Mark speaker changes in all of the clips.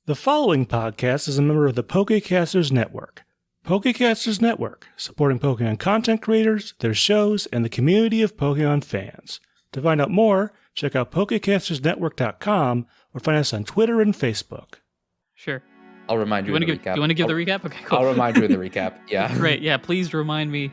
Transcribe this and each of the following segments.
Speaker 1: The following podcast is a member of the Pokecasters Network. Pokecasters Network, supporting Pokemon content creators, their shows, and the community of Pokemon fans. To find out more, check out PokecastersNetwork.com or find us on Twitter and Facebook.
Speaker 2: Sure.
Speaker 3: I'll remind you in the recap.
Speaker 2: Do you want to give the recap? Okay, cool.
Speaker 3: I'll remind you in the recap. Yeah.
Speaker 2: Great. Yeah, please remind me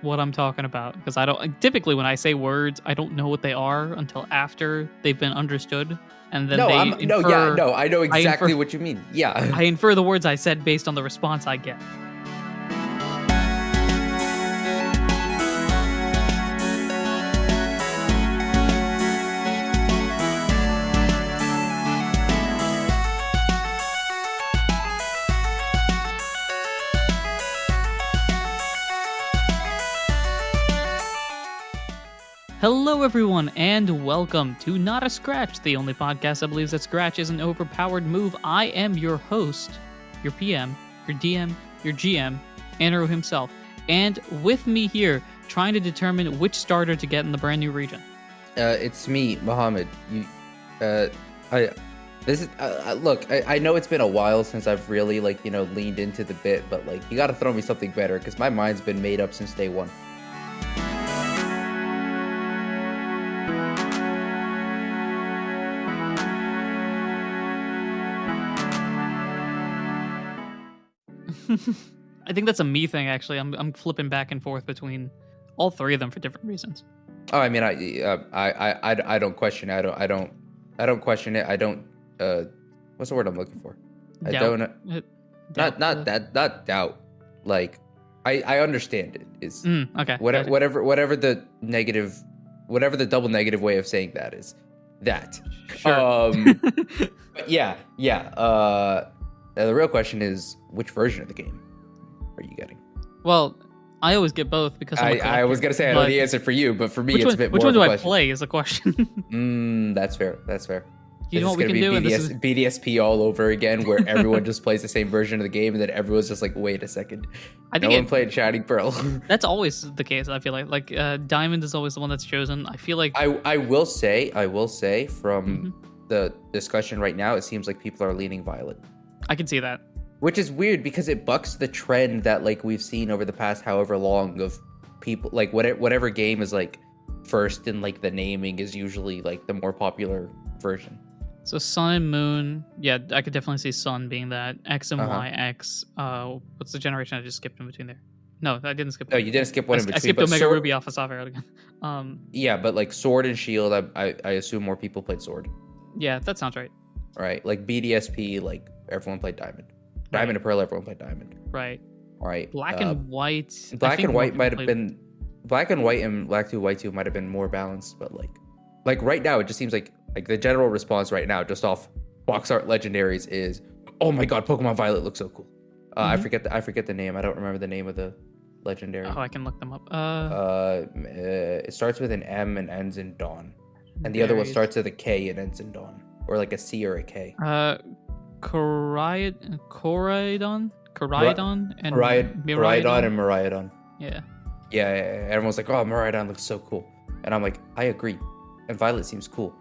Speaker 2: what I'm talking about, because I don't typically when I say words, I don't know what they are until after they've been understood, and then I know
Speaker 3: exactly what you mean. Yeah.
Speaker 2: I infer the words I said based on the response I get. Hello everyone, and welcome to Not a Scratch, the only podcast that believes that Scratch is an overpowered move. I am your host, your PM, your DM, your GM, Anirudh himself, and with me here, trying to determine which starter to get in the brand new region.
Speaker 3: It's me, Mohammed. Look, I know it's been a while since I've really leaned into the bit, but you gotta throw me something better, because my mind's been made up since day one.
Speaker 2: I think that's a me thing, actually. I'm flipping back and forth between all three of them for different reasons.
Speaker 3: Oh, I mean, I don't question it. I don't question it. I don't. What's the word I'm looking for?
Speaker 2: Doubt.
Speaker 3: Not doubt. Like, I understand it is.
Speaker 2: Okay.
Speaker 3: Whatever the double negative way of saying that is. That.
Speaker 2: Sure.
Speaker 3: But yeah. The real question is, which version of the game are you getting?
Speaker 2: Well, I always get both because
Speaker 3: I was gonna say I know the answer for you, but for me it's a bit more of a question.
Speaker 2: Which one do I play is the question.
Speaker 3: That's fair.
Speaker 2: You know what we can do?
Speaker 3: BDSP all over again, where everyone just plays the same version of the game, and then everyone's just like, wait a second. No one played Shining Pearl.
Speaker 2: That's always the case, I feel like. Diamond is always the one that's chosen. I feel like...
Speaker 3: I will say, from the discussion right now, it seems like people are leaning Violet.
Speaker 2: I can see that.
Speaker 3: Which is weird, because it bucks the trend that we've seen over the past however long of people, whatever game is first in the naming is usually the more popular version.
Speaker 2: So Sun and Moon, yeah, I could definitely see Sun being that. X and Y, X. What's the generation I just skipped in between there? No, I didn't skip.
Speaker 3: No, you didn't skip one in between.
Speaker 2: I skipped Omega Ruby Alpha Sapphire again.
Speaker 3: Yeah, but Sword and Shield, I assume more people played Sword.
Speaker 2: Yeah, that sounds right.
Speaker 3: Right, BDSP, everyone played Diamond. Diamond and Pearl, everyone played Diamond.
Speaker 2: Right.
Speaker 3: Right.
Speaker 2: Black and White.
Speaker 3: Black and White might have been. Black and White and Black 2, White 2 might have been more balanced, but right now it just seems like the general response right now, just off box art legendaries, is, oh my god, Pokemon Violet looks so cool. I forget the name. I don't remember the name of the legendary.
Speaker 2: Oh, I can look them up.
Speaker 3: It starts with an M and ends in Dawn, and the other one starts with a K and ends in Dawn, or a C or a K.
Speaker 2: Koraidon and
Speaker 3: Miraidon and Miraidon.
Speaker 2: Yeah.
Speaker 3: Yeah, everyone's like, oh, Miraidon looks so cool. And I'm like, I agree. And Violet seems cool.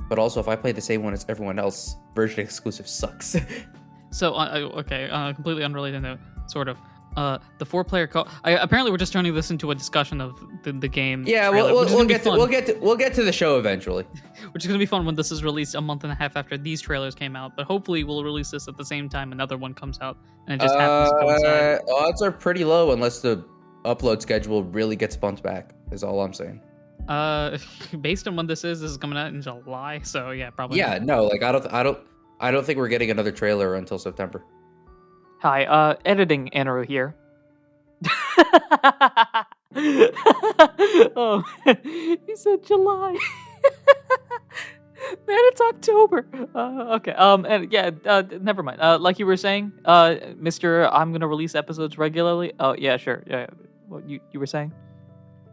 Speaker 3: But also, if I play the same one as everyone else, version exclusive sucks.
Speaker 2: So, completely unrelated note, sort of. The 4-player apparently we're just turning this into a discussion of the game.
Speaker 3: Yeah, we'll get to the show eventually.
Speaker 2: Which is gonna be fun when this is released a month and a half after these trailers came out. But hopefully we'll release this at the same time another one comes out, and it just happens to coincide.
Speaker 3: Odds are pretty low unless the upload schedule really gets bumped back. Is all I'm saying.
Speaker 2: Based on when this is coming out in July, so yeah, probably.
Speaker 3: Yeah, no, I don't think we're getting another trailer until September.
Speaker 2: Hi, editing Anirudh here. Oh, he said July. Man, it's October. Okay. And yeah. Never mind. Like you were saying, Mister, I'm gonna release episodes regularly. Oh yeah, sure. Yeah. What you were saying?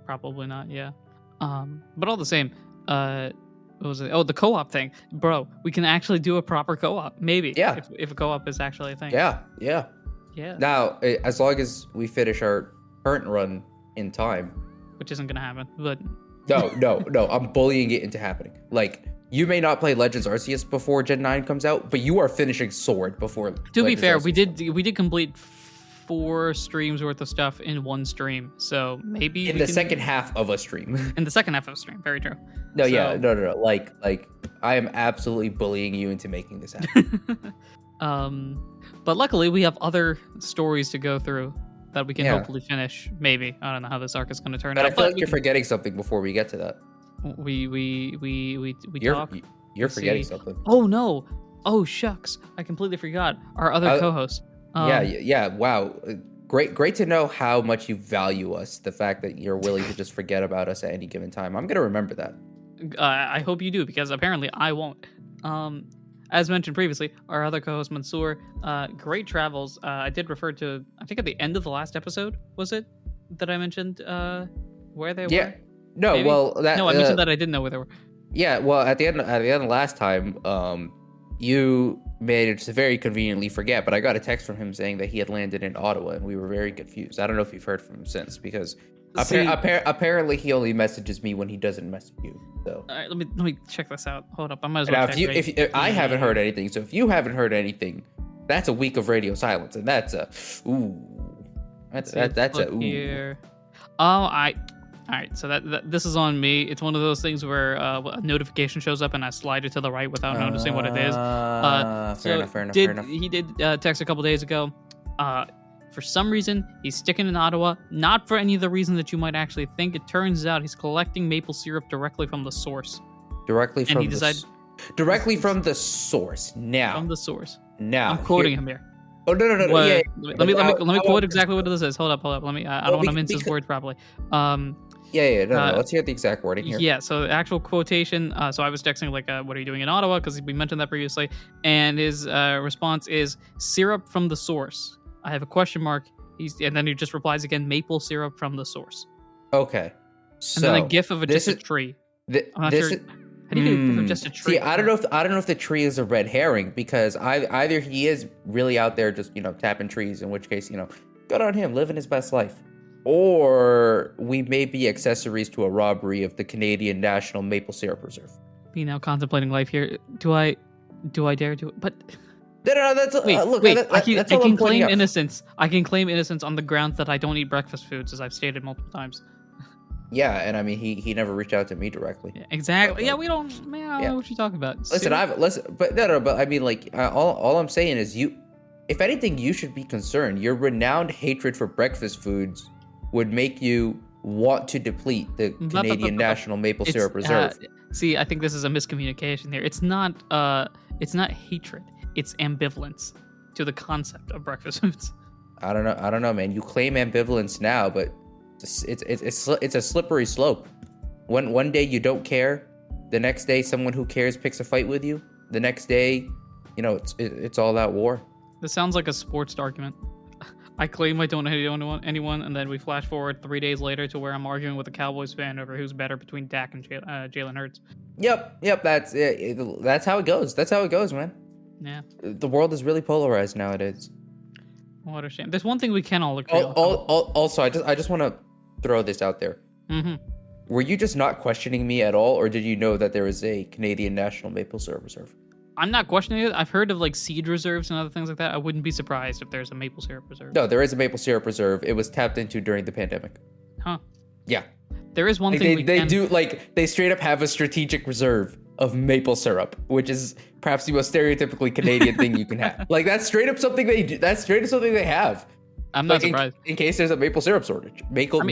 Speaker 2: Probably not. Yeah. But all the same, what was it? Oh, the co-op thing, bro. We can actually do a proper co-op, maybe.
Speaker 3: Yeah.
Speaker 2: If a co-op is actually a thing.
Speaker 3: Yeah. Now, as long as we finish our current run in time,
Speaker 2: which isn't gonna happen, but
Speaker 3: no. I'm bullying it into happening. you may not play Legends Arceus before Gen 9 comes out, but you are finishing Sword before.
Speaker 2: To be fair,
Speaker 3: Arceus.
Speaker 2: we did complete 4 streams worth of stuff in one stream, so maybe
Speaker 3: in the second half of a stream.
Speaker 2: In the second half of a stream, very true.
Speaker 3: No, like I am absolutely bullying you into making this happen.
Speaker 2: But luckily we have other stories to go through that we can
Speaker 3: Yeah.
Speaker 2: hopefully finish. Maybe I don't know how this arc is going to turn
Speaker 3: But
Speaker 2: out.
Speaker 3: I feel like you're forgetting something before we get to that.
Speaker 2: We talk.
Speaker 3: You're
Speaker 2: See.
Speaker 3: forgetting something.
Speaker 2: Oh no! Oh shucks! I completely forgot our other co-host.
Speaker 3: Yeah. Wow. Great to know how much you value us. The fact that you're willing to just forget about us at any given time. I'm gonna remember that.
Speaker 2: I hope you do, because apparently I won't. As mentioned previously, our other co-host Mansoor, great travels. I did refer to, I think at the end of the last episode, was it that I mentioned where they were?
Speaker 3: No,
Speaker 2: Maybe?
Speaker 3: well,
Speaker 2: No, I mentioned that I didn't know where they were.
Speaker 3: Yeah, well, at the end of last time, you managed to very conveniently forget, but I got a text from him saying that he had landed in Ottawa, and we were very confused. I don't know if you've heard from him since, because apparently he only messages me when he doesn't message you. So
Speaker 2: All right, let me check this out. Hold up, I might as
Speaker 3: now,
Speaker 2: well.
Speaker 3: if I haven't heard anything, so if you haven't heard anything, that's a week of radio silence, and that's a ooh. That's a ooh.
Speaker 2: Here. All right, so that this is on me. It's one of those things where a notification shows up and I slide it to the right without noticing what it is.
Speaker 3: Fair enough.
Speaker 2: He did text a couple days ago. For some reason, he's sticking in Ottawa. Not for any of the reason that you might actually think. It turns out he's collecting maple syrup directly from the source.
Speaker 3: Directly from the source. Now.
Speaker 2: From the source.
Speaker 3: Now.
Speaker 2: I'm quoting him here.
Speaker 3: Oh no!
Speaker 2: Yeah. Let me
Speaker 3: How
Speaker 2: quote exactly what this is. Hold up. Let me. I don't want to mince his words properly.
Speaker 3: No. Let's hear the exact wording here.
Speaker 2: Yeah, so the actual quotation, so I was texting like, what are you doing in Ottawa? Because we mentioned that previously. And his response is, syrup from the source. I have a question mark. And then he just replies again, maple syrup from the source.
Speaker 3: Okay. So,
Speaker 2: and then a gif of just a tree. I'm not sure. How do you get a gif of just a tree?
Speaker 3: See, I don't know if the tree is a red herring, because either he is really out there just, tapping trees, in which case, good on him, living his best life. Or we may be accessories to a robbery of the Canadian National Maple Syrup Reserve.
Speaker 2: Be now contemplating life here. Do I dare do it? But
Speaker 3: no, that's
Speaker 2: wait. I can claim
Speaker 3: out.
Speaker 2: innocence. I can claim innocence on the grounds that I don't eat breakfast foods, as I've stated multiple times.
Speaker 3: Yeah, and I mean he never reached out to me directly.
Speaker 2: Yeah, exactly. We don't. Man, I don't know what you're talking about.
Speaker 3: But I mean, like, all I'm saying is if anything, you should be concerned. Your renowned hatred for breakfast foods would make you want to deplete the Canadian National Maple Syrup Reserve.
Speaker 2: See, I think this is a miscommunication here. It's not hatred. It's ambivalence to the concept of breakfast foods.
Speaker 3: I don't know, man. You claim ambivalence now, but it's a slippery slope. One day you don't care, the next day someone who cares picks a fight with you. The next day, it's all that war.
Speaker 2: This sounds like a sports argument. I claim I don't hate anyone, and then we flash forward 3 days later to where I'm arguing with a Cowboys fan over who's better between Dak and Jalen Hurts.
Speaker 3: Yep. That's how it goes. That's how it goes, man.
Speaker 2: Yeah.
Speaker 3: The world is really polarized nowadays.
Speaker 2: What a shame. There's one thing we can all agree on.
Speaker 3: Also, I just want to throw this out there.
Speaker 2: Mm-hmm.
Speaker 3: Were you just not questioning me at all, or did you know that there is a Canadian National Maple Syrup Reserve?
Speaker 2: I'm not questioning it. I've heard of like seed reserves and other things like that. I wouldn't be surprised if there's a maple syrup reserve.
Speaker 3: No, there is a maple syrup reserve. It was tapped into during the pandemic.
Speaker 2: Huh.
Speaker 3: Yeah.
Speaker 2: There is one thing
Speaker 3: they straight up have a strategic reserve of maple syrup, which is perhaps the most stereotypically Canadian thing you can have. Like, that's straight up something they do. That's straight up something they have.
Speaker 2: I'm not surprised.
Speaker 3: In case there's a maple syrup shortage. Maple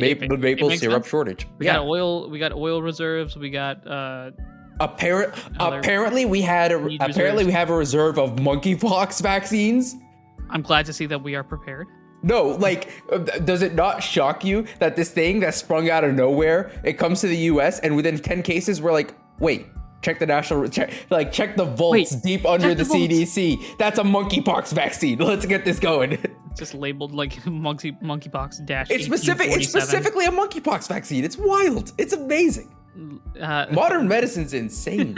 Speaker 3: syrup shortage.
Speaker 2: We got oil reserves. We got
Speaker 3: Apparently we have a reserve of monkeypox vaccines.
Speaker 2: I'm glad to see that we are prepared.
Speaker 3: No, like, does it not shock you that this thing that sprung out of nowhere, it comes to the U.S. and within 10 cases we're like, wait, check the vaults deep under the CDC. That's a monkeypox vaccine. Let's get this going.
Speaker 2: Just labeled like monkeypox dash.
Speaker 3: It's specifically a monkeypox vaccine. It's wild. It's amazing. Modern medicine's insane.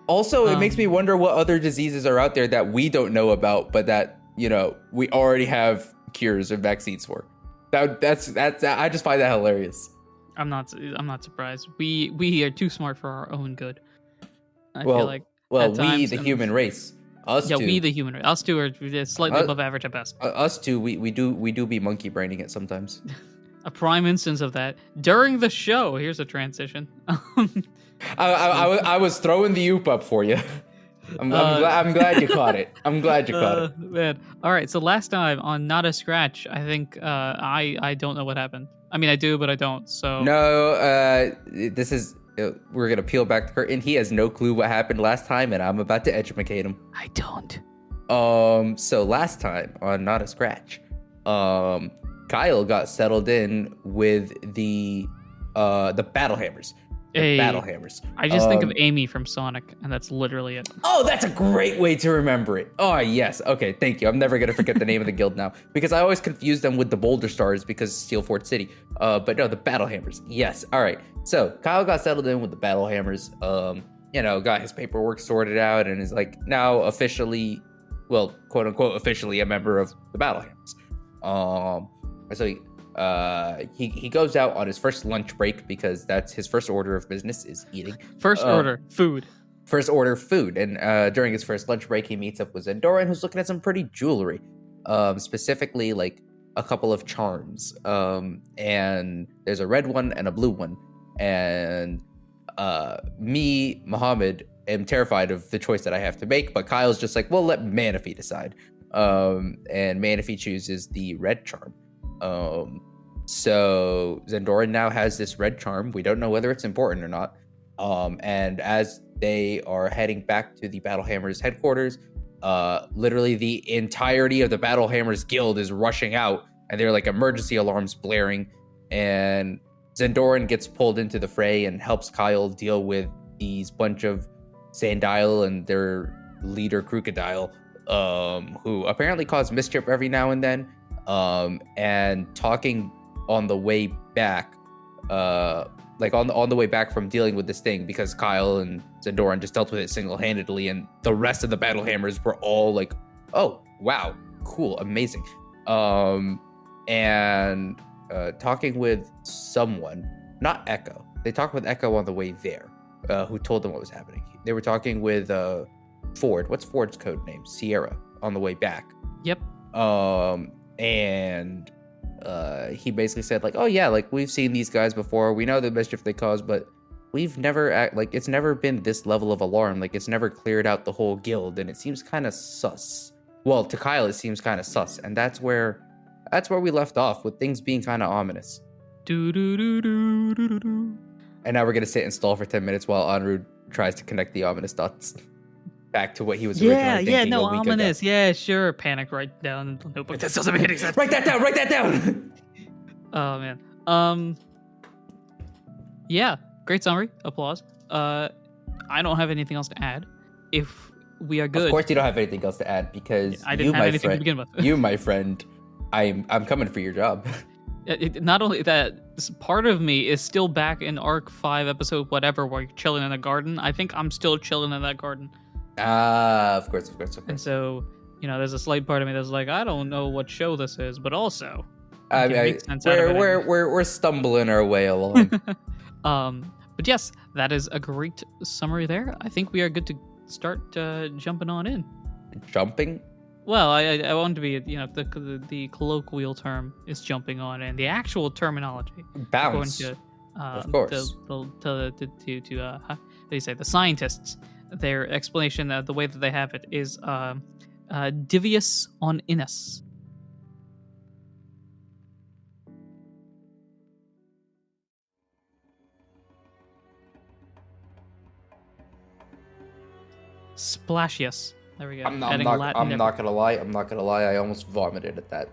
Speaker 3: Also, it makes me wonder what other diseases are out there that we don't know about, but that, we already have cures and vaccines for. That's I just find that hilarious.
Speaker 2: I'm not surprised. We are too smart for our own good. I
Speaker 3: Well,
Speaker 2: feel like
Speaker 3: well,
Speaker 2: at
Speaker 3: we
Speaker 2: times,
Speaker 3: the
Speaker 2: and-
Speaker 3: human race, us
Speaker 2: Yeah,
Speaker 3: two,
Speaker 2: we the human race. Us two are slightly
Speaker 3: Uh,
Speaker 2: above average at best.
Speaker 3: us two, we do be monkey braining it sometimes.
Speaker 2: A prime instance of that during the show. Here's a transition.
Speaker 3: I was throwing the oop up for you. I'm glad you caught it. I'm glad you caught it.
Speaker 2: Man. All right. So last time on Not a Scratch, I think I don't know what happened. I mean, I do, but I don't. So
Speaker 3: No, this is we're gonna peel back the curtain. He has no clue what happened last time, and I'm about to educate him.
Speaker 2: I don't.
Speaker 3: So last time on Not a Scratch, Kyle got settled in with the battle hammers.
Speaker 2: Hey,
Speaker 3: Battle hammers.
Speaker 2: I just think of Amy from Sonic, and that's literally it.
Speaker 3: Oh, that's a great way to remember it. Oh, yes. Okay, thank you. I'm never going to forget the name of the guild now because I always confuse them with the Boulder Stars because Steel Fort City. But no, the Battle Hammers. Yes. All right. So Kyle got settled in with the Battle Hammers, got his paperwork sorted out and is like now officially, well, quote unquote, officially a member of the Battle Hammers. So he goes out on his first lunch break because that's his first order of business is eating.
Speaker 2: First order, food.
Speaker 3: First order food. And during his first lunch break, he meets up with Zendoran, who's looking at some pretty jewelry, specifically like a couple of charms. And there's a red one and a blue one. And me, Muhammad, am terrified of the choice that I have to make, but Kyle's just like, well, let Manaphy decide. And Manaphy chooses the red charm. So Zendoran now has this red charm. We don't know whether it's important or not. And as they are heading back to the Battle Hammers headquarters, literally the entirety of the Battle Hammers guild is rushing out, and they're like emergency alarms blaring. And Zendoran gets pulled into the fray and helps Kyle deal with these bunch of Sandile and their leader Crocodile, who apparently cause mischief every now and then. And talking on the way back, on the way back from dealing with this thing, because Kyle and Zendoran just dealt with it single-handedly, and the rest of the Battle Hammers were all like, oh, wow, cool, amazing. And talking with someone, not Echo. They talked with Echo on the way there, who told them what was happening. They were talking with Ford. What's Ford's code name? Sierra, on the way back.
Speaker 2: Yep.
Speaker 3: And he basically said like, oh yeah, like we've seen these guys before, we know the mischief they cause, but we've never it's never been this level of alarm, like it's never cleared out the whole guild, and it seems kind of sus. Well, to Kyle it seems kind of sus, and that's where we left off, with things being kind of ominous.
Speaker 2: Do do do do do do.
Speaker 3: And now we're gonna sit and stall for 10 minutes while Anirudh tries to connect the ominous dots back to what he was originally thinking a week
Speaker 2: ominous.
Speaker 3: ago.
Speaker 2: Yeah, sure. Panic, write down in the notebook. That doesn't make any sense.
Speaker 3: Write that down.
Speaker 2: Oh man. Yeah, great summary. Applause. I don't have anything else to add. If we are good.
Speaker 3: Of course you don't have anything else to add, because
Speaker 2: I didn't have anything to begin with.
Speaker 3: You, my friend, I'm coming for your job.
Speaker 2: Not only that, part of me is still back in Arc 5 episode whatever, where you're chilling in a garden. I think I'm still chilling in that garden.
Speaker 3: Of course.
Speaker 2: And so, there's a slight part of me that's like, I don't know what show this is, but also,
Speaker 3: we're stumbling our way along.
Speaker 2: But yes, that is a great summary there. I think we are good to start jumping on in.
Speaker 3: Jumping?
Speaker 2: Well, I want to be, the colloquial term is jumping on in. The actual terminology,
Speaker 3: bounce. Of course.
Speaker 2: How do you say, the scientists, their explanation, the way that they have it is divius on inus. Splashius. There we go.
Speaker 3: I'm not gonna lie. I almost vomited at that.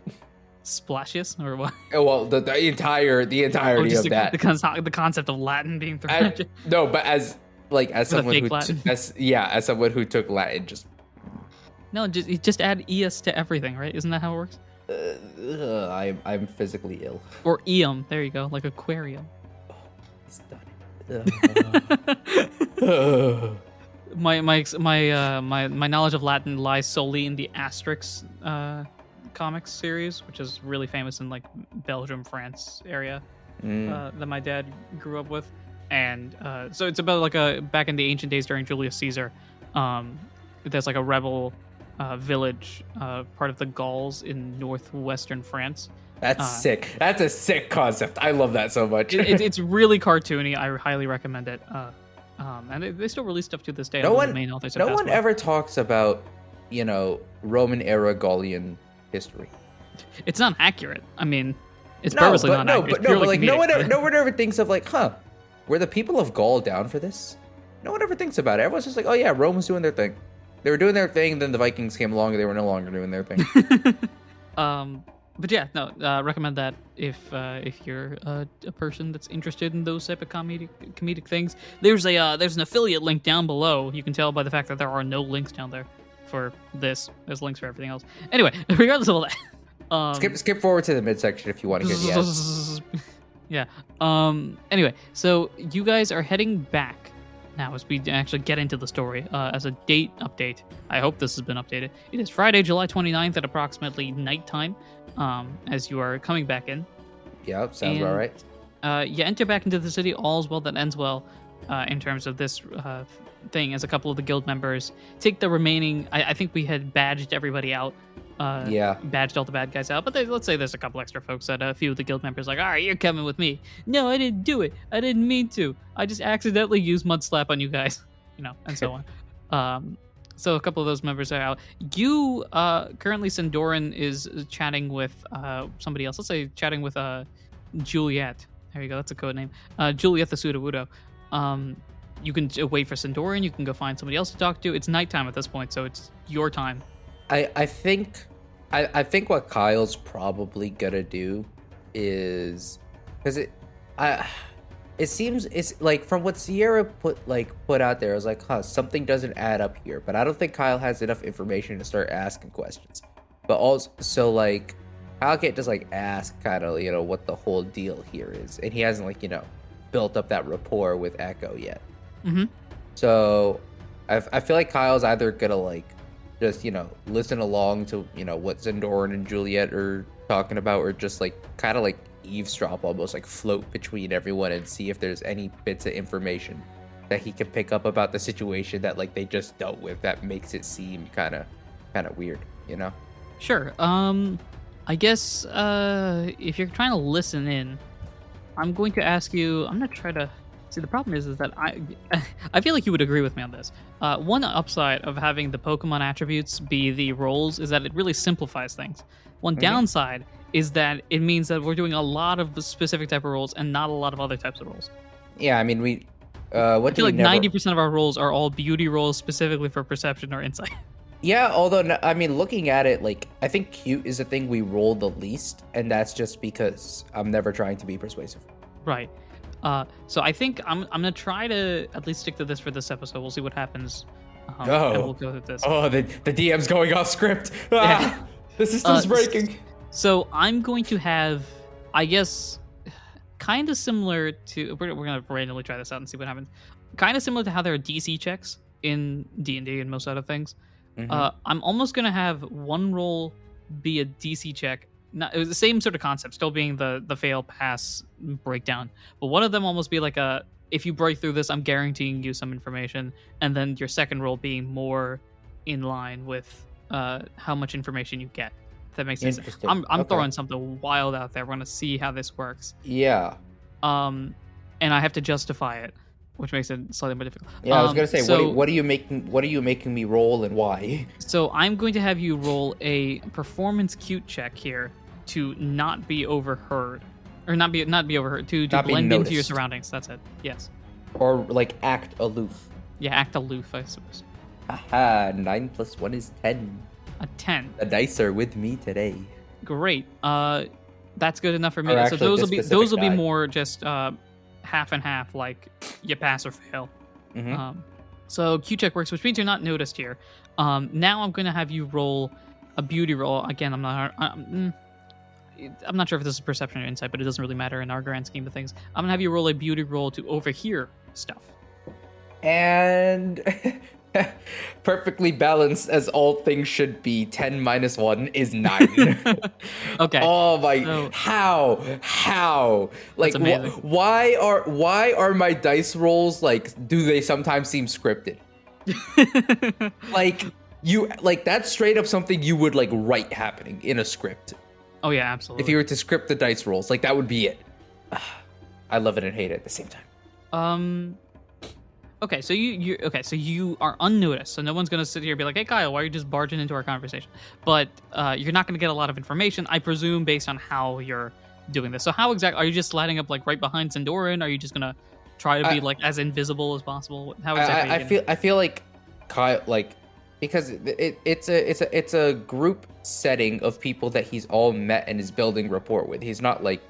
Speaker 2: Splashius or what?
Speaker 3: Well, the entirety of that.
Speaker 2: The concept of Latin being thrown at you.
Speaker 3: No, but as someone who as someone who took Latin, just
Speaker 2: no, just add eus to everything, right? Isn't that how it works?
Speaker 3: I'm physically ill.
Speaker 2: Or eum. There you go, like aquarium.
Speaker 3: It's done.
Speaker 2: My knowledge of Latin lies solely in the Asterix comics series, which is really famous in like Belgium, France area. that my dad grew up with, and so it's about like back in the ancient days during Julius Caesar. There's like a rebel village, part of the Gauls in northwestern France.
Speaker 3: That's sick. That's a sick concept. I love that so much.
Speaker 2: It's really cartoony. I highly recommend it. And they still release stuff to this day.
Speaker 3: No one
Speaker 2: ever
Speaker 3: talks about, Roman era Gaulian history.
Speaker 2: It's not accurate. I mean, it's purposely not accurate.
Speaker 3: But like no one ever thinks of like, were the people of Gaul down for this? No one ever thinks about it. Everyone's just like, oh yeah, Rome was doing their thing. They were doing their thing, then the Vikings came along and they were no longer doing their thing.
Speaker 2: But yeah, no, recommend that if you're a person that's interested in those type of comedic things. There's an affiliate link down below. You can tell by the fact that there are no links down there for this. There's links for everything else. Anyway, regardless of all that,
Speaker 3: skip forward to the midsection if you want to get the ads.
Speaker 2: Yeah. Anyway, so you guys are heading back now as we actually get into the story. As a date update, I hope this has been updated. It is Friday, July 29th at approximately nighttime. As you are coming back in.
Speaker 3: Yeah, sounds about right.
Speaker 2: You enter back into the city. All's well that ends well, in terms of this thing, as a couple of the guild members take the remaining. I think we had badged everybody out. Badged all the bad guys out. But let's say there's a couple extra folks that a few of the guild members like, all right, you're coming with me. No, I didn't do it. I didn't mean to. I just accidentally used mud slap on you guys, and so on. So a couple of those members are out. You, currently, Sindoran is chatting with somebody else. Let's say chatting with Juliet. There you go. That's a code name. Juliet the Sudowoodo. You can wait for Sindoran. You can go find somebody else to talk to. It's nighttime at this point, so it's your time.
Speaker 3: I think what Kyle's probably gonna do is, because it seems, it's like from what Sierra put out there, I was like, something doesn't add up here. But I don't think Kyle has enough information to start asking questions. But also, so like, Kyle can't just like ask kind of, what the whole deal here is. And he hasn't built up that rapport with Echo yet.
Speaker 2: Mm-hmm.
Speaker 3: So I feel like Kyle's either gonna just, listen along to, what Zendoran and Juliet are talking about, or just kind of eavesdrop, almost float between everyone and see if there's any bits of information that he can pick up about the situation that they just dealt with that makes it seem kind of weird,
Speaker 2: Sure. I guess if you're trying to listen in, I'm going to ask you. I'm gonna try to see. The problem is that I feel like you would agree with me on this. One upside of having the Pokemon attributes be the roles is that it really simplifies things. One downside is that it means that we're doing a lot of the specific type of roles and not a lot of other types of roles.
Speaker 3: Yeah, I mean,
Speaker 2: I feel like 90% of our roles are all beauty roles specifically for perception or insight.
Speaker 3: Yeah, although, I mean, looking at it, I think cute is the thing we roll the least, and that's just because I'm never trying to be persuasive.
Speaker 2: Right. So I think I'm going to try to at least stick to this for this episode. We'll see what happens. And we'll go with this.
Speaker 3: Oh, the DM's going off script. The system's breaking.
Speaker 2: So I'm going to have, I guess, kind of similar to, we're going to randomly try this out and see what happens. Kind of similar to how there are DC checks in D&D and most other things. Mm-hmm. I'm almost going to have one roll be a DC check. It was the same sort of concept, still being the fail, pass, breakdown. But one of them almost be like if you break through this, I'm guaranteeing you some information. And then your second roll being more in line with how much information you get. If that makes sense. I'm throwing something wild out there. We're gonna see how this works.
Speaker 3: Yeah.
Speaker 2: And I have to justify it, which makes it slightly more difficult.
Speaker 3: Yeah, I was gonna say, what are you making me roll and why?
Speaker 2: So I'm going to have you roll a performance cute check here to not be overheard, or not be overheard, to blend into your surroundings. That's it. Yes.
Speaker 3: Or act aloof.
Speaker 2: Yeah, act aloof, I suppose.
Speaker 3: Aha! 9 + 1 is 10.
Speaker 2: A 10.
Speaker 3: The dice are with me today.
Speaker 2: Great. That's good enough for me. So those will be more just half and half, like you pass or fail.
Speaker 3: Mm-hmm.
Speaker 2: So Q check works, which means you're not noticed here. Now I'm going to have you roll a beauty roll. Again, I'm not sure if this is perception or insight, but it doesn't really matter in our grand scheme of things. I'm going to have you roll a beauty roll to overhear stuff.
Speaker 3: And Perfectly balanced as all things should be. 10 minus 1 is 9.
Speaker 2: Okay.
Speaker 3: Oh my!
Speaker 2: So-
Speaker 3: How? Like,
Speaker 2: That's amazing.
Speaker 3: why are my dice rolls like? Do they sometimes seem scripted? Like that's straight up something you would like write happening in a script.
Speaker 2: Oh yeah, absolutely.
Speaker 3: If you were to script the dice rolls, like that would be it. I love it and hate it at the same time.
Speaker 2: Okay, so you are unnoticed, so no one's gonna sit here and be like, "Hey, Kyle, why are you just barging into our conversation?" But you're not gonna get a lot of information, I presume, based on how you're doing this. So how exactly are you just sliding up like right behind Sandoran? Are you just gonna try to be like as invisible as possible? How exactly?
Speaker 3: I feel like Kyle, like, because it's a group setting of people that he's all met and is building rapport with. He's not like,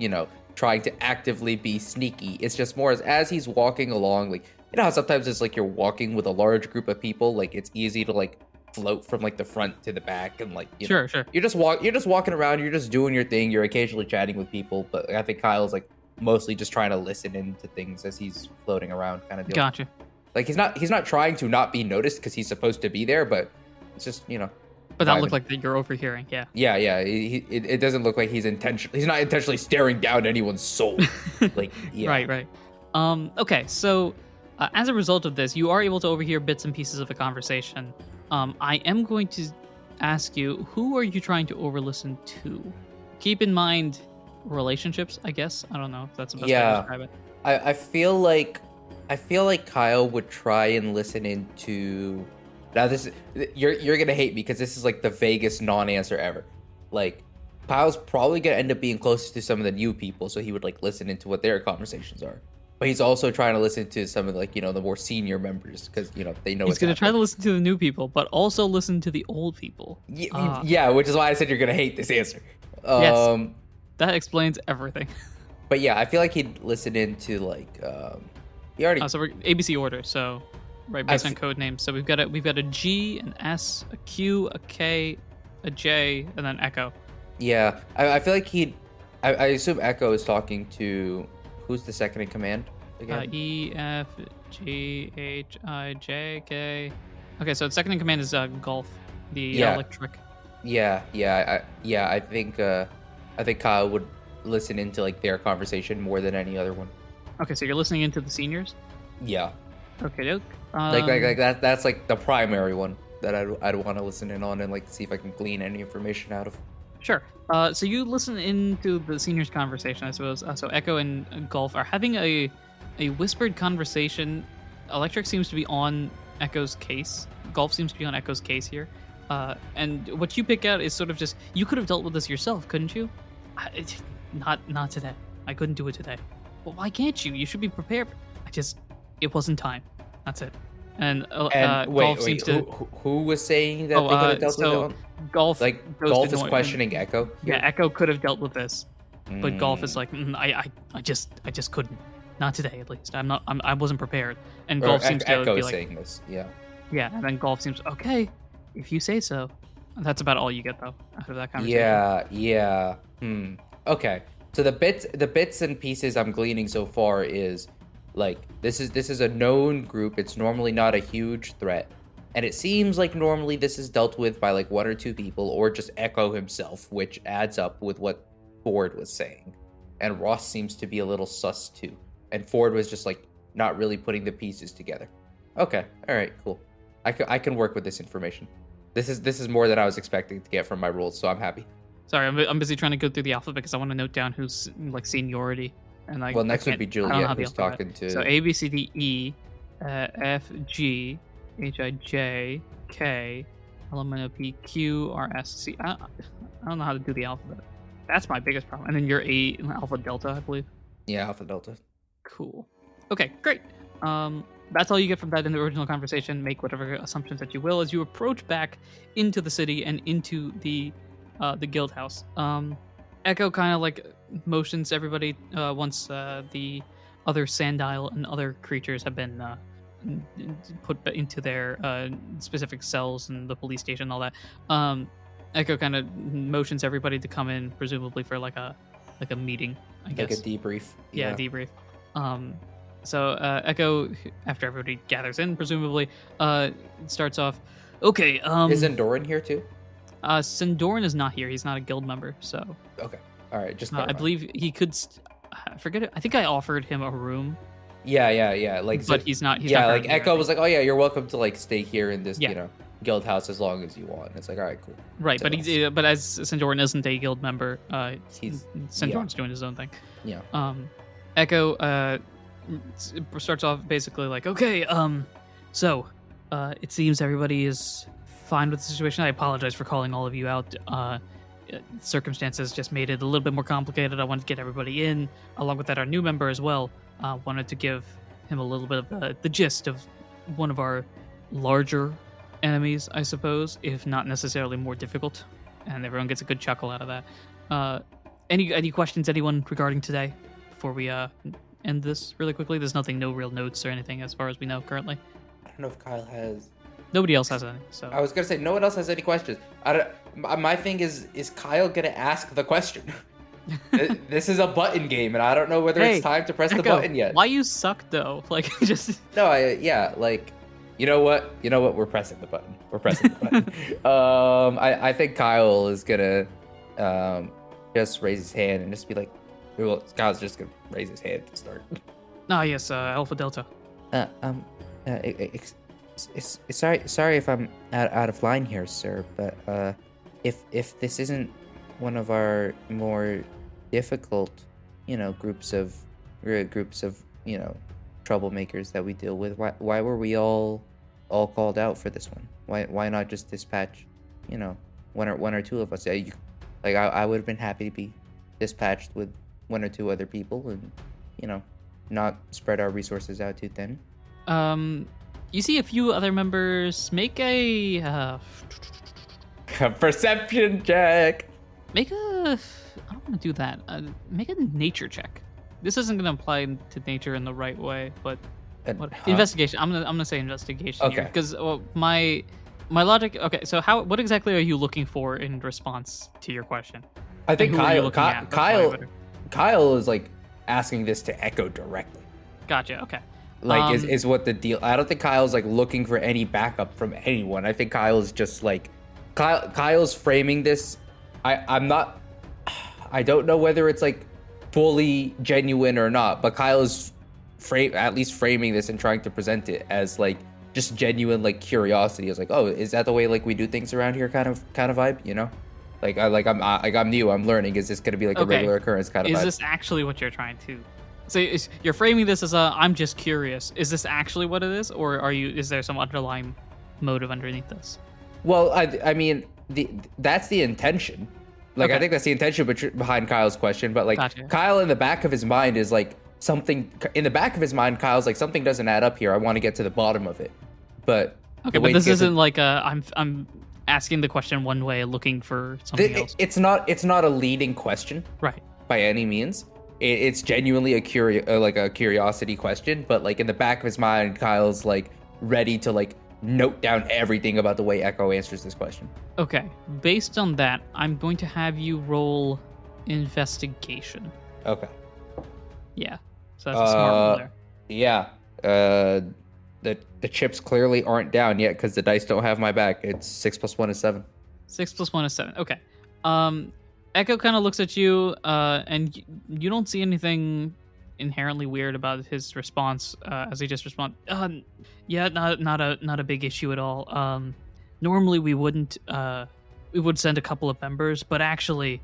Speaker 3: trying to actively be sneaky. It's just more as he's walking along, like, how sometimes it's like you're walking with a large group of people, like it's easy to like float from like the front to the back, and like
Speaker 2: Sure.
Speaker 3: you're just walking around, you're just doing your thing, you're occasionally chatting with people, but I think Kyle's like mostly just trying to listen into things as he's floating around, kind of deal.
Speaker 2: Gotcha.
Speaker 3: Like he's not trying to not be noticed because he's supposed to be there, but it's just
Speaker 2: But that looked like that you're overhearing. Yeah.
Speaker 3: Yeah. It doesn't look like he's not intentionally staring down anyone's soul. Like, yeah.
Speaker 2: Right. Okay, so as a result of this, you are able to overhear bits and pieces of the conversation. I am going to ask you, who are you trying to overlisten to? Keep in mind relationships, I guess. I don't know if that's the best way to describe it.
Speaker 3: I feel like Kyle would try and listen into. Now you're gonna hate me because this is like the vaguest non-answer ever. Like, Kyle's probably gonna end up being closer to some of the new people, so he would like listen into what their conversations are. But he's also trying to listen to some of like the more senior members because they know.
Speaker 2: He's gonna try to listen to the new people, but also listen to the old people.
Speaker 3: Yeah, which is why I said you're gonna hate this answer.
Speaker 2: Yes, that explains everything.
Speaker 3: But yeah, I feel like he'd listen into like he already.
Speaker 2: So we're ABC order, so right based on code names. So we've got a G, an S, a Q, a K, a J, and then Echo.
Speaker 3: Yeah, I feel like I assume Echo is talking to who's the second in command again?
Speaker 2: E, F, G, H, I, J, K. Okay, so the second in command is Golf, the electric.
Speaker 3: Yeah. I think Kyle would listen into like their conversation more than any other one.
Speaker 2: Okay, so you're listening into the seniors.
Speaker 3: Yeah.
Speaker 2: Okay, doke.
Speaker 3: Like that. That's like the primary one that I'd want to listen in on and like see if I can glean any information out of.
Speaker 2: Sure. So you listen into the seniors' conversation, I suppose. So Echo and Golf are having a whispered conversation. Electric seems to be on Echo's case. Golf seems to be on Echo's case here. And what you pick out is sort of just, you could have dealt with this yourself, couldn't you? Not today. I couldn't do it today. Well, why can't you? You should be prepared. It wasn't time. That's it. And Golf seems to.
Speaker 3: Who was saying that they could have dealt with it? On?
Speaker 2: Golf
Speaker 3: is questioning Echo.
Speaker 2: Yeah, Echo could have dealt with this, but Golf is like, I just couldn't. Not today, at least. I wasn't prepared. And Golf seems to
Speaker 3: Echo
Speaker 2: be
Speaker 3: is
Speaker 2: like,
Speaker 3: saying this. Yeah.
Speaker 2: Yeah, and then Golf seems okay, if you say so. That's about all you get though out of that conversation.
Speaker 3: Yeah. Okay. So the bits and pieces I'm gleaning so far is like this is a known group. It's normally not a huge threat. And it seems like normally this is dealt with by like one or two people or just Echo himself, which adds up with what Ford was saying. And Ross seems to be a little sus too. And Ford was just like not really putting the pieces together. Okay. All right, cool. I can work with this information. This is more than I was expecting to get from my rules, so I'm happy.
Speaker 2: Sorry, I'm busy trying to go through the alphabet because I want to note down who's like seniority. And like,
Speaker 3: well, next would be Juliet, who's talking to.
Speaker 2: So A, B, C, D, E, F, G, H, I, J, K, L, M, N, O, P, Q, R, S, C. I don't know how to do the alphabet. That's my biggest problem. And then you're A, Alpha, Delta, I believe.
Speaker 3: Yeah, Alpha, Delta.
Speaker 2: Cool. Okay, great. That's all you get from that in the original conversation. Make whatever assumptions that you will as you approach back into the city and into the guild house. Echo kind of like motions everybody once the other Sandile and other creatures have been put into their specific cells in the police station and all that. Echo kind of motions everybody to come in, presumably for like a meeting, I guess.
Speaker 3: Like a debrief.
Speaker 2: Yeah, debrief. So Echo, after everybody gathers in, presumably, starts off. Okay.
Speaker 3: Is Endoran here too?
Speaker 2: Sindoran is not here. He's not a guild member. So.
Speaker 3: Okay. All right. Just
Speaker 2: I believe he could. I forget it. I think I offered him a room.
Speaker 3: Yeah. Like,
Speaker 2: but he's not. He's
Speaker 3: yeah,
Speaker 2: not
Speaker 3: like Echo was like, "Oh yeah, you're welcome to like stay here in this,
Speaker 2: Yeah.
Speaker 3: guild house as long as you want." And it's like, all right, cool.
Speaker 2: Right,
Speaker 3: So
Speaker 2: but as Sindoran isn't a guild member,
Speaker 3: He's-
Speaker 2: Sindoran's doing his own thing.
Speaker 3: Yeah.
Speaker 2: Echo starts off basically like, okay, so it seems everybody is fine with the situation. I apologize for calling all of you out. Circumstances just made it a little bit more complicated. I wanted to get everybody in, along with that, our new member as well. Wanted to give him a little bit of the gist of one of our larger enemies, I suppose, if not necessarily more difficult. And everyone gets a good chuckle out of that. Any questions, anyone, regarding today? Before we end this really quickly, there's no real notes or anything as far as we know currently.
Speaker 3: I don't know if Kyle has.
Speaker 2: Nobody else has any. So
Speaker 3: I was gonna say no one else has any questions. My thing is Kyle gonna ask the question? This is a button game, and I don't know whether it's time to press
Speaker 2: Echo,
Speaker 3: the button yet.
Speaker 2: Why you suck though? Like just
Speaker 3: No, like. You know what? We're pressing the button. I think Kyle is gonna just raise his hand and just be like, well, Kyle's just gonna raise his hand to start.
Speaker 2: yes, Alpha Delta.
Speaker 3: Sorry if I'm out of line here, sir, but if this isn't one of our more difficult, groups of troublemakers that we deal with, why were we all called out for this one? Why not just dispatch, one or two of us? I would have been happy to be dispatched with one or two other people and, not spread our resources out too thin.
Speaker 2: You see a few other members make a
Speaker 3: perception check.
Speaker 2: I don't want to do that. Make a nature check. This isn't going to apply to nature in the right way, but investigation. I'm gonna say investigation here because my logic. Okay, so what exactly are you looking for in response to your question?
Speaker 3: I think Kyle is like asking this to Echo directly.
Speaker 2: Gotcha. Okay.
Speaker 3: Like is what the deal. I don't think Kyle's like looking for any backup from anyone. I think Kyle's just like Kyle's framing this. I'm not. I don't know whether it's like fully genuine or not, but Kyle is at least framing this and trying to present it as like just genuine like curiosity. It's like, oh, is that the way like we do things around here kind of vibe, I'm new, I'm learning. Is this gonna be like a regular occurrence kind of vibe?
Speaker 2: Is this actually what you're trying to say? You're framing this as I'm just curious. Is this actually what it is, or is there some underlying motive underneath this?
Speaker 3: Well, I mean, that's the intention. Like, I think that's the intention behind Kyle's question. But like,
Speaker 2: Gotcha.
Speaker 3: Kyle in the back of his mind is like Kyle's like, something doesn't add up here. I want to get to the bottom of it. But
Speaker 2: but this isn't like I'm asking the question one way, looking for something else.
Speaker 3: It's not a leading question,
Speaker 2: right?
Speaker 3: By any means. It's genuinely a curiosity question. But like in the back of his mind, Kyle's like ready to like note down everything about the way Echo answers this question.
Speaker 2: Okay, based on that, I'm going to have you roll investigation.
Speaker 3: Okay.
Speaker 2: Yeah, so that's a smart roll there.
Speaker 3: Yeah. The chips clearly aren't down yet because the dice don't have my back. It's 6 + 1 is 7.
Speaker 2: 6 + 1 is 7. Okay. Echo kind of looks at you, and you don't see anything inherently weird about his response as he just responds, yeah, not a big issue at all. Normally we wouldn't we would send a couple of members, but actually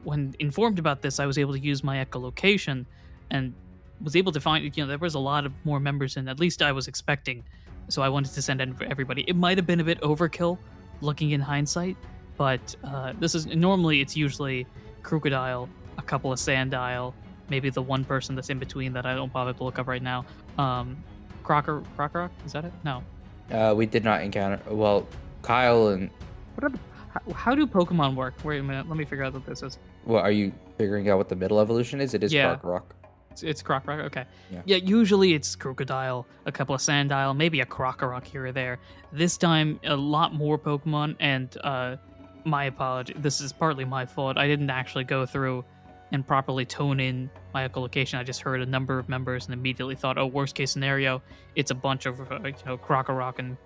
Speaker 2: when informed about this, I was able to use my echolocation and was able to find there was a lot of more members than at least I was expecting, so I wanted to send in for everybody. It might have been a bit overkill looking in hindsight, but this is normally it's usually Crocodile, a couple of Sandile, maybe the one person that's in between that I don't bother to look up right now. Crocker, is that it? No.
Speaker 3: We did not encounter. Well, Kyle and.
Speaker 2: How do Pokemon work? Wait a minute, let me figure out what this is.
Speaker 3: Well, are you figuring out what the middle evolution is? It is Crocker.
Speaker 2: It's Crocker, okay. Yeah, usually it's Crocodile, a couple of Sandile, maybe a Crocorock here or there. This time, a lot more Pokemon, and my apology. This is partly my fault. I didn't actually go through and properly tone in my echolocation. I just heard a number of members and immediately thought, oh, worst case scenario, it's a bunch of Krokorok and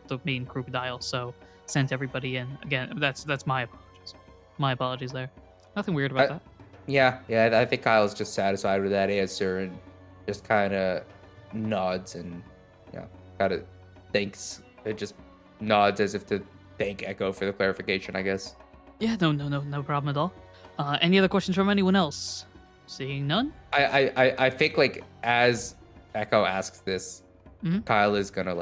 Speaker 2: the main crocodile. So sent everybody in. Again, that's my apologies. My apologies there. Nothing weird about that.
Speaker 3: Yeah, I think Kyle's just satisfied with that answer and just kind of nods and kind of thanks. It just nods as if to thank Echo for the clarification, I guess.
Speaker 2: Yeah, no problem at all. Any other questions from anyone else? Seeing none?
Speaker 3: I think like as Echo asks this, Kyle is gonna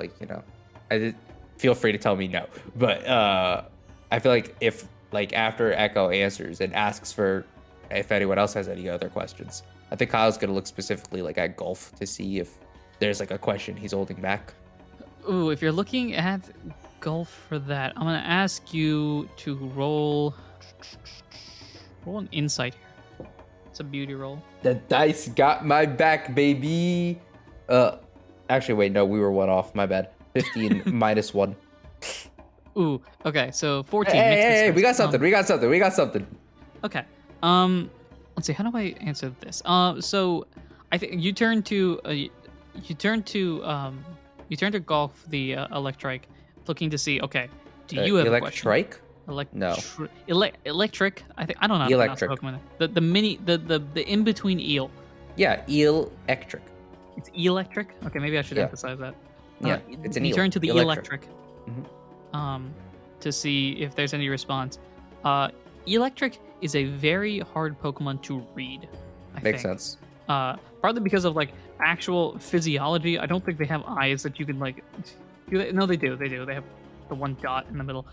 Speaker 3: feel free to tell me no, but I feel like if like after Echo answers and asks for if anyone else has any other questions, I think Kyle's gonna look specifically like at Golf to see if there's like a question he's holding back.
Speaker 2: Ooh, if you're looking at Golf for that, I'm gonna ask you to roll an insight here. It's a beauty roll.
Speaker 3: The dice got my back, baby. Actually, wait, no, we were one off. My bad. 15 minus 1.
Speaker 2: Ooh, okay, so 14.
Speaker 3: Hey, we got something. We got something.
Speaker 2: Okay. Let's see. How do I answer this? So I think you turn to Golf the Electrike, looking to see. Okay, do you have a question?
Speaker 3: Electrike?
Speaker 2: No. Electric. I think I don't know.
Speaker 3: Electric.
Speaker 2: Pokemon. The mini the in between eel.
Speaker 3: Yeah, electric.
Speaker 2: It's electric. Okay, maybe I should emphasize that.
Speaker 3: Yeah, it's an eel.
Speaker 2: You turn to the electric.
Speaker 3: Mm-hmm.
Speaker 2: To see if there's any response. Electric is a very hard Pokemon to read.
Speaker 3: Makes sense.
Speaker 2: Partly because of like actual physiology. I don't think they have eyes that you can like. No, they do. They have the one dot in the middle.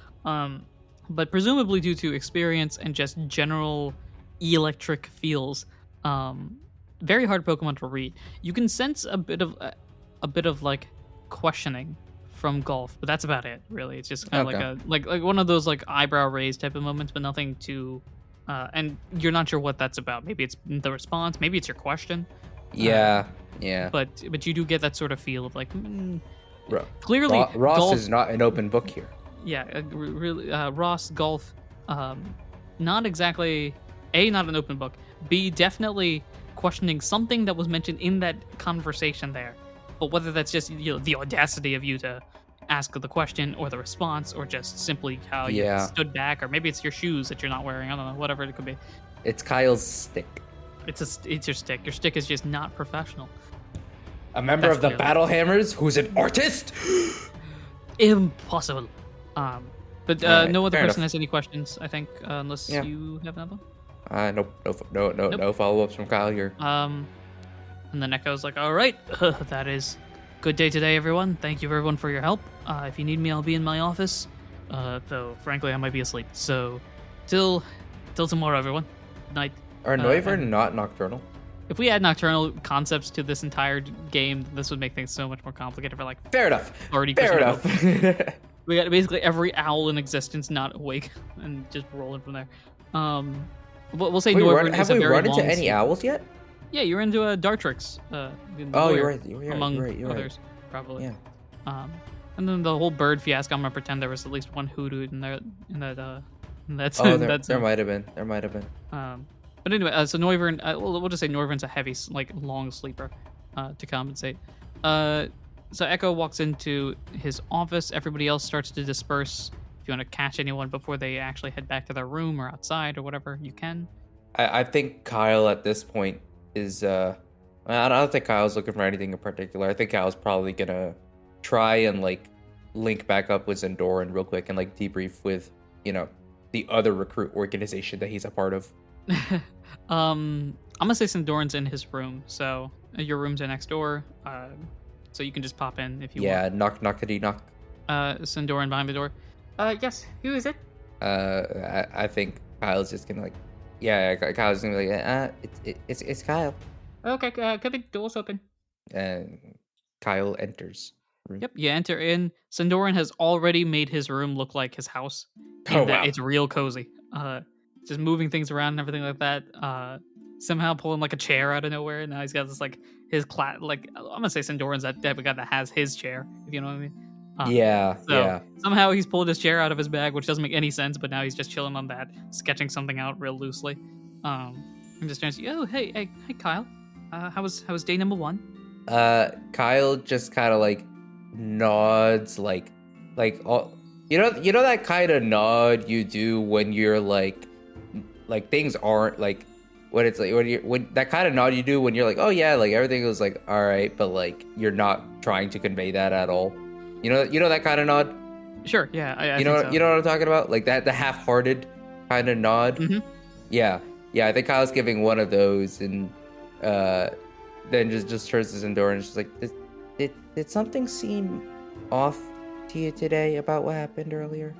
Speaker 2: But presumably due to experience and just general electric feels, very hard Pokemon to read. You can sense a bit of like questioning from Golf, but that's about it. Really, it's just kind of like one of those like eyebrow raised type of moments, but nothing too. And you're not sure what that's about. Maybe it's the response. Maybe it's your question.
Speaker 3: Yeah.
Speaker 2: But you do get that sort of feel of like.
Speaker 3: Clearly, Ross
Speaker 2: Golf,
Speaker 3: is not an open book here.
Speaker 2: Yeah, really, Ross Golf, not exactly not an open book. B, definitely questioning something that was mentioned in that conversation there, but whether that's just the audacity of you to ask the question or the response, or just simply how you stood back, or maybe it's your shoes that you're not wearing. I don't know, whatever it could be.
Speaker 3: It's Kyle's stick.
Speaker 2: It's your stick. Your stick is just not professional.
Speaker 3: A member of the Battle Hammers who's an artist?
Speaker 2: Impossible. But
Speaker 3: right,
Speaker 2: no other person
Speaker 3: enough.
Speaker 2: has any questions, I think, unless you have another.
Speaker 3: No follow-ups from Kyle here.
Speaker 2: And then Echo's like, all right, that is good day today, everyone. Thank you, everyone, for your help. If you need me, I'll be in my office. Though, frankly, I might be asleep. So, till tomorrow, everyone. Night.
Speaker 3: Are Noivern not nocturnal?
Speaker 2: If we add nocturnal concepts to this entire game, this would make things so much more complicated for like.
Speaker 3: Fair enough.
Speaker 2: 30%.
Speaker 3: Fair enough.
Speaker 2: We got basically every owl in existence not awake, and just rolling from there. We'll say Noivern
Speaker 3: have we run into any owls yet?
Speaker 2: Yeah, you're into Dartrix.
Speaker 3: You're right.
Speaker 2: Among
Speaker 3: You're
Speaker 2: others, probably.
Speaker 3: Yeah.
Speaker 2: And then the whole bird fiasco. I'm gonna pretend there was at least one hoodoo in there.
Speaker 3: There might have been.
Speaker 2: But anyway, so Noivern. We'll just say Noivern's a heavy, like long sleeper, to compensate. So Echo walks into his office. Everybody else starts to disperse. If you want to catch anyone before they actually head back to their room or outside or whatever, you can.
Speaker 3: I think Kyle at this point is. I don't think Kyle's looking for anything in particular. I think Kyle's probably gonna try and like link back up with Zendoran real quick and like debrief with the other recruit organization that he's a part of.
Speaker 2: I'm gonna say Zendoran's in his room, so your room's are next door. So you can just pop in if you want.
Speaker 3: Yeah, knockity knock.
Speaker 2: Zendoran behind the door. Yes, who is it?
Speaker 3: I think Kyle's just gonna Kyle's gonna be like, it's Kyle.
Speaker 2: Okay, come in, door's open.
Speaker 3: And Kyle enters. Room.
Speaker 2: Yep, you enter in. Zendoran has already made his room look like his house.
Speaker 3: Oh, wow.
Speaker 2: It's real cozy. Just moving things around and everything like that. Somehow pulling like a chair out of nowhere. Now he's got this like his I'm gonna say Zendoran's that type of guy that has his chair, if you know what I mean. So somehow he's pulled his chair out of his bag, which doesn't make any sense, but now he's just chilling on that, sketching something out real loosely. And just turns to you. Oh, hey, Kyle. How was day number 1?
Speaker 3: Kyle just kind of like nods, like all, you know that kind of nod you do when you're like things aren't like what it's like when that kind of nod you do when you're like, oh yeah, like everything was like all right, but like you're not trying to convey that at all. You know that kind of nod.
Speaker 2: Sure. Yeah. I
Speaker 3: You
Speaker 2: think
Speaker 3: know
Speaker 2: so.
Speaker 3: you know what I'm talking about, like that the half-hearted kind of nod.
Speaker 2: Mhm.
Speaker 3: Yeah. I think Kyle's giving one of those, and then just turns to Zendora and is just like, did something seem off to you today about what happened earlier?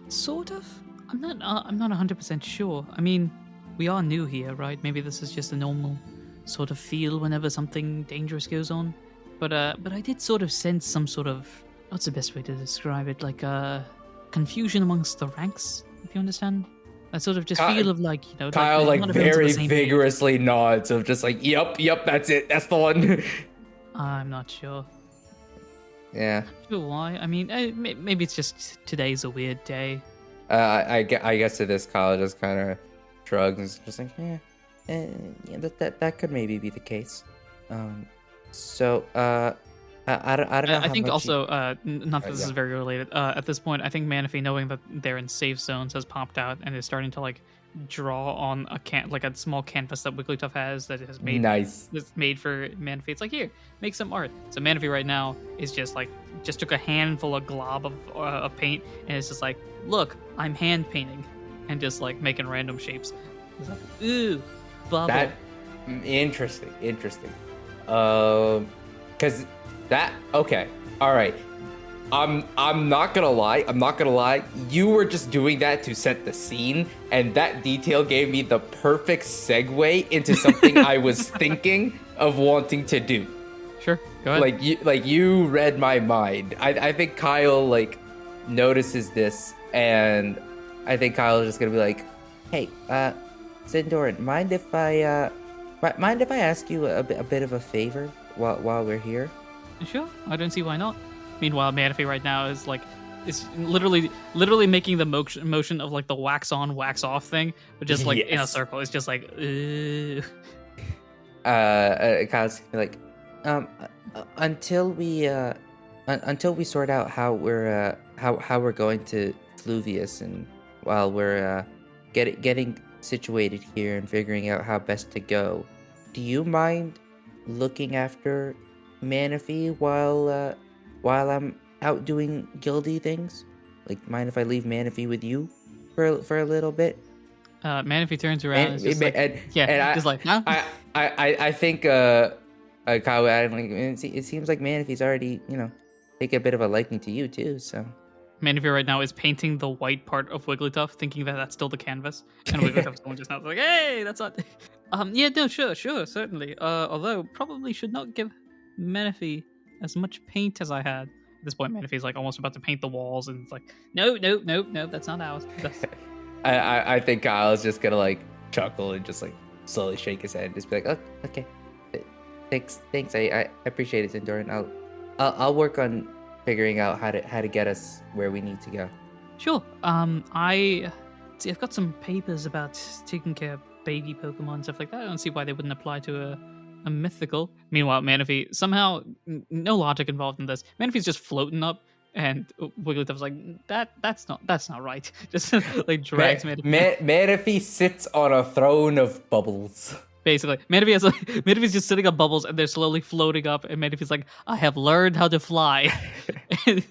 Speaker 2: Sort of. I'm not 100% sure. I mean, we are new here, right? Maybe this is just a normal sort of feel whenever something dangerous goes on. But I did sort of sense some sort of, what's the best way to describe it? Like confusion amongst the ranks, if you understand. I sort of just feel of like,
Speaker 3: Kyle
Speaker 2: like
Speaker 3: like
Speaker 2: not everyone's on the
Speaker 3: very
Speaker 2: same page.
Speaker 3: vigorously nods of just like, yep, that's it, that's the one.
Speaker 2: I'm not sure.
Speaker 3: Yeah.
Speaker 2: Not sure why. I mean, maybe it's just today's a weird day.
Speaker 3: I guess to this, Kyle just kind of shrugs and is just like, yeah, that could maybe be the case. So I don't know.
Speaker 2: I
Speaker 3: how
Speaker 2: think
Speaker 3: much
Speaker 2: also, not that this
Speaker 3: yeah.
Speaker 2: is very related. At this point, I think Manaphy, knowing that they're in safe zones, has popped out and is starting to like draw on a small canvas that Wigglytuff has that has made
Speaker 3: Nice.
Speaker 2: that's made for Manaphy. It's like, here, make some art. So Manaphy right now is just took a handful of glob of paint and it's just like, look, I'm hand painting, and just like making random shapes. It's like, ooh, bubble.
Speaker 3: That interesting. Cause that okay, all right. I'm not gonna lie. You were just doing that to set the scene, and that detail gave me the perfect segue into something I was thinking of wanting to do.
Speaker 2: Sure, go ahead.
Speaker 3: Like you read my mind. I think Kyle like notices this, and I think Kyle is just gonna be like, "Hey, Zendoran, mind if I ask you a bit of a favor while we're here?"
Speaker 2: Sure, I don't see why not. Meanwhile, Manaphy right now is literally making the motion of like the wax on, wax off thing, but just like in a
Speaker 3: Yes.
Speaker 2: circle. It's just like,
Speaker 3: Kyle's like, until we sort out how we're going to Fluvius, and while we're getting situated here and figuring out how best to go, do you mind looking after Manaphy while I'm out doing guildy things? Like, mind if I leave Manaphy with you for a little bit?
Speaker 2: Manaphy turns around and is just like, huh?
Speaker 3: I think Kyle added, like, it seems like Manaphy's already, take a bit of a liking to you too, so.
Speaker 2: Manaphy right now is painting the white part of Wigglytuff, thinking that that's still the canvas, and Wigglytuff's going just now like, hey, that's not. Yeah, no, sure, certainly. Although probably should not give Manaphy as much paint as I had. At this point, Manaphy's like almost about to paint the walls, and it's like, no, that's not ours.
Speaker 3: I think Kyle's just gonna like chuckle and just like slowly shake his head and just be like, oh, okay, thanks, I appreciate it, Zendoran. I'll work on figuring out how to get us where we need to go.
Speaker 2: Sure. I've got some papers about taking care of baby Pokemon and stuff like that. I don't see why they wouldn't apply to a mythical. Meanwhile, Manaphy, somehow, no logic involved in this. Manaphy's just floating up, and Wigglytuff's like, that's not right. Just like drags Manaphy.
Speaker 3: Manaphy sits on a throne of bubbles.
Speaker 2: Basically, Manaphy's just sitting on bubbles, and they're slowly floating up, and Manaphy's like, I have learned how to fly. And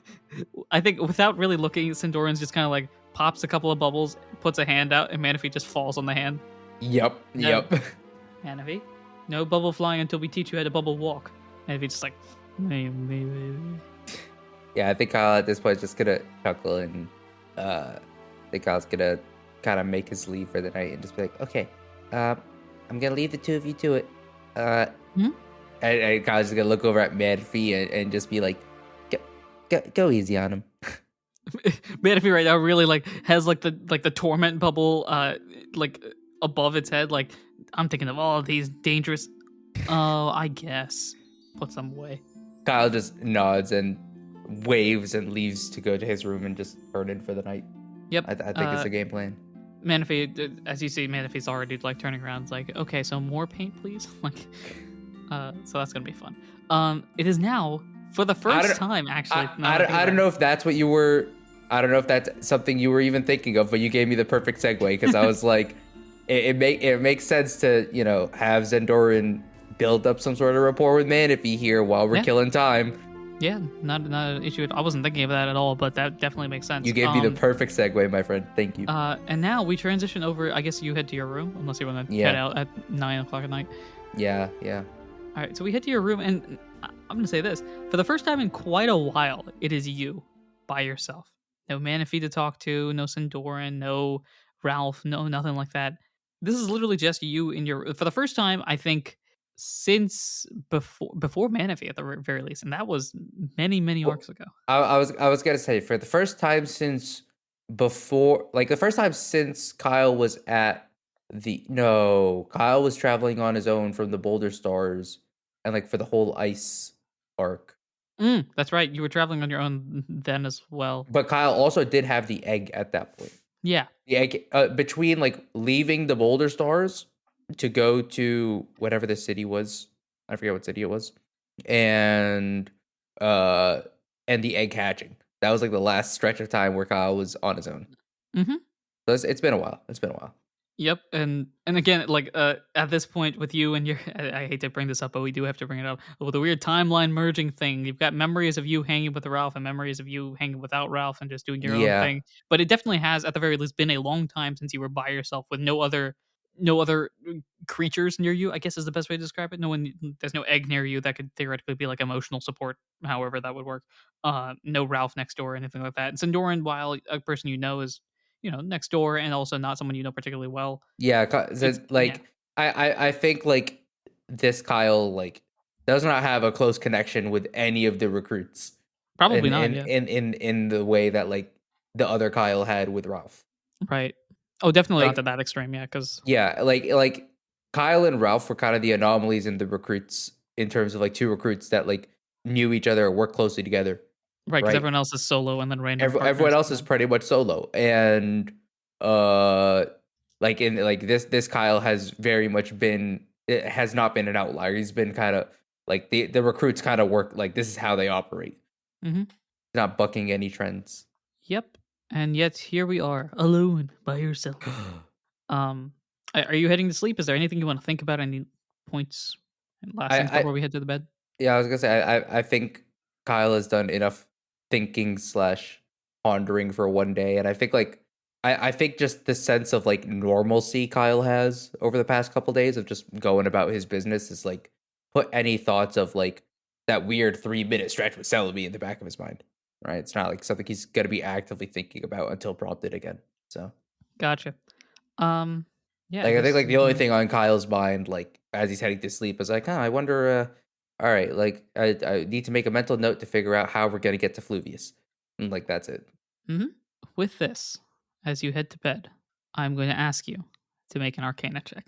Speaker 2: I think without really looking, Sindoran's just kind of like pops a couple of bubbles, puts a hand out, and Manaphy just falls on the hand.
Speaker 3: Yep.
Speaker 2: Manaphy, no bubble flying until we teach you how to bubble walk. Manaphy just like,
Speaker 3: yeah, I think Kyle at this point is just gonna chuckle, and I think Kyle's gonna kind of make his leave for the night and just be like, okay, I'm gonna leave the two of you to it. And Kyle's just gonna look over at Manaphy and just be like, go easy on him.
Speaker 2: Manaphy right now really like has like the torment bubble like above its head. Like, I'm thinking of all of these dangerous. Oh, I guess put some away.
Speaker 3: Kyle just nods and waves and leaves to go to his room and just turn in for the night.
Speaker 2: Yep.
Speaker 3: I think it's a game plan.
Speaker 2: Manaphy, as you see, Manaphy's already like turning around, like, okay, so more paint, please. Like, so that's gonna be fun. It is now for the first time, actually.
Speaker 3: I don't know if that's what you were. I don't know if that's something you were even thinking of, but you gave me the perfect segue because I was like, it makes sense to have Zendoran build up some sort of rapport with Manaphy here while we're killing time.
Speaker 2: Yeah, not an issue. I wasn't thinking of that at all, but that definitely makes sense.
Speaker 3: You gave me the perfect segue, my friend. Thank you.
Speaker 2: And now we transition over. I guess you head to your room, unless you want to head out at 9 o'clock at night.
Speaker 3: Yeah.
Speaker 2: All right, so we head to your room, and I'm going to say this. For the first time in quite a while, it is you by yourself. No Manaphy to talk to, no Zendoran, no Ralph, no nothing like that. This is literally just you in your... For the first time, I think, since before Manaphy at the very least, and that was many arcs ago.
Speaker 3: I was gonna say, for the first time since Kyle was at Kyle was traveling on his own from the Boulder Stars, and for the whole ice arc.
Speaker 2: That's right, you were traveling on your own then as well.
Speaker 3: But Kyle also did have the egg at that point.
Speaker 2: Yeah,
Speaker 3: the egg between leaving the Boulder Stars to go to whatever the city was. I forget what city it was. And the egg hatching. That was the last stretch of time where Kyle was on his own.
Speaker 2: Mm-hmm.
Speaker 3: So it's been a while.
Speaker 2: Yep, and again, at this point with you and your, I hate to bring this up, but we do have to bring it up. With the weird timeline merging thing, you've got memories of you hanging with Ralph and memories of you hanging without Ralph and just doing your own thing. But it definitely has, at the very least, been a long time since you were by yourself with no other creatures near you, I guess is the best way to describe it. There's no egg near you that could theoretically be emotional support, however that would work. No Ralph next door or anything like that. And Zendoran, while a person is next door and also not someone you know particularly well.
Speaker 3: Yeah, I think this Kyle does not have a close connection with any of the recruits.
Speaker 2: Probably not.
Speaker 3: In the way that the other Kyle had with Ralph.
Speaker 2: Right. Oh, definitely not to that extreme. Yeah, because
Speaker 3: Kyle and Ralph were kind of the anomalies in the recruits in terms of two recruits that knew each other or worked closely together.
Speaker 2: Right, because everyone else is solo, and then random.
Speaker 3: Everyone else is pretty much solo, and this Kyle has very much been. It has not been an outlier. He's been kind of the recruits kind of work this is how they operate.
Speaker 2: Mm-hmm.
Speaker 3: Not bucking any trends.
Speaker 2: Yep, and yet here we are, alone by yourself. Are you heading to sleep? Is there anything you want to think about? Any points and last things before we head to the bed?
Speaker 3: Yeah, I was gonna say I think Kyle has done enough thinking / pondering for one day, and I think I think just the sense of normalcy Kyle has over the past couple days of just going about his business is put any thoughts of that weird 3-minute stretch with Celebi in the back of his mind, right? It's not something he's gonna be actively thinking about until prompted again. So
Speaker 2: gotcha. Yeah,
Speaker 3: I think the only thing on Kyle's mind as he's heading to sleep is I wonder all right, I need to make a mental note to figure out how we're going to get to Fluvius. And that's it.
Speaker 2: Mm-hmm. With this, as you head to bed, I'm going to ask you to make an Arcana check.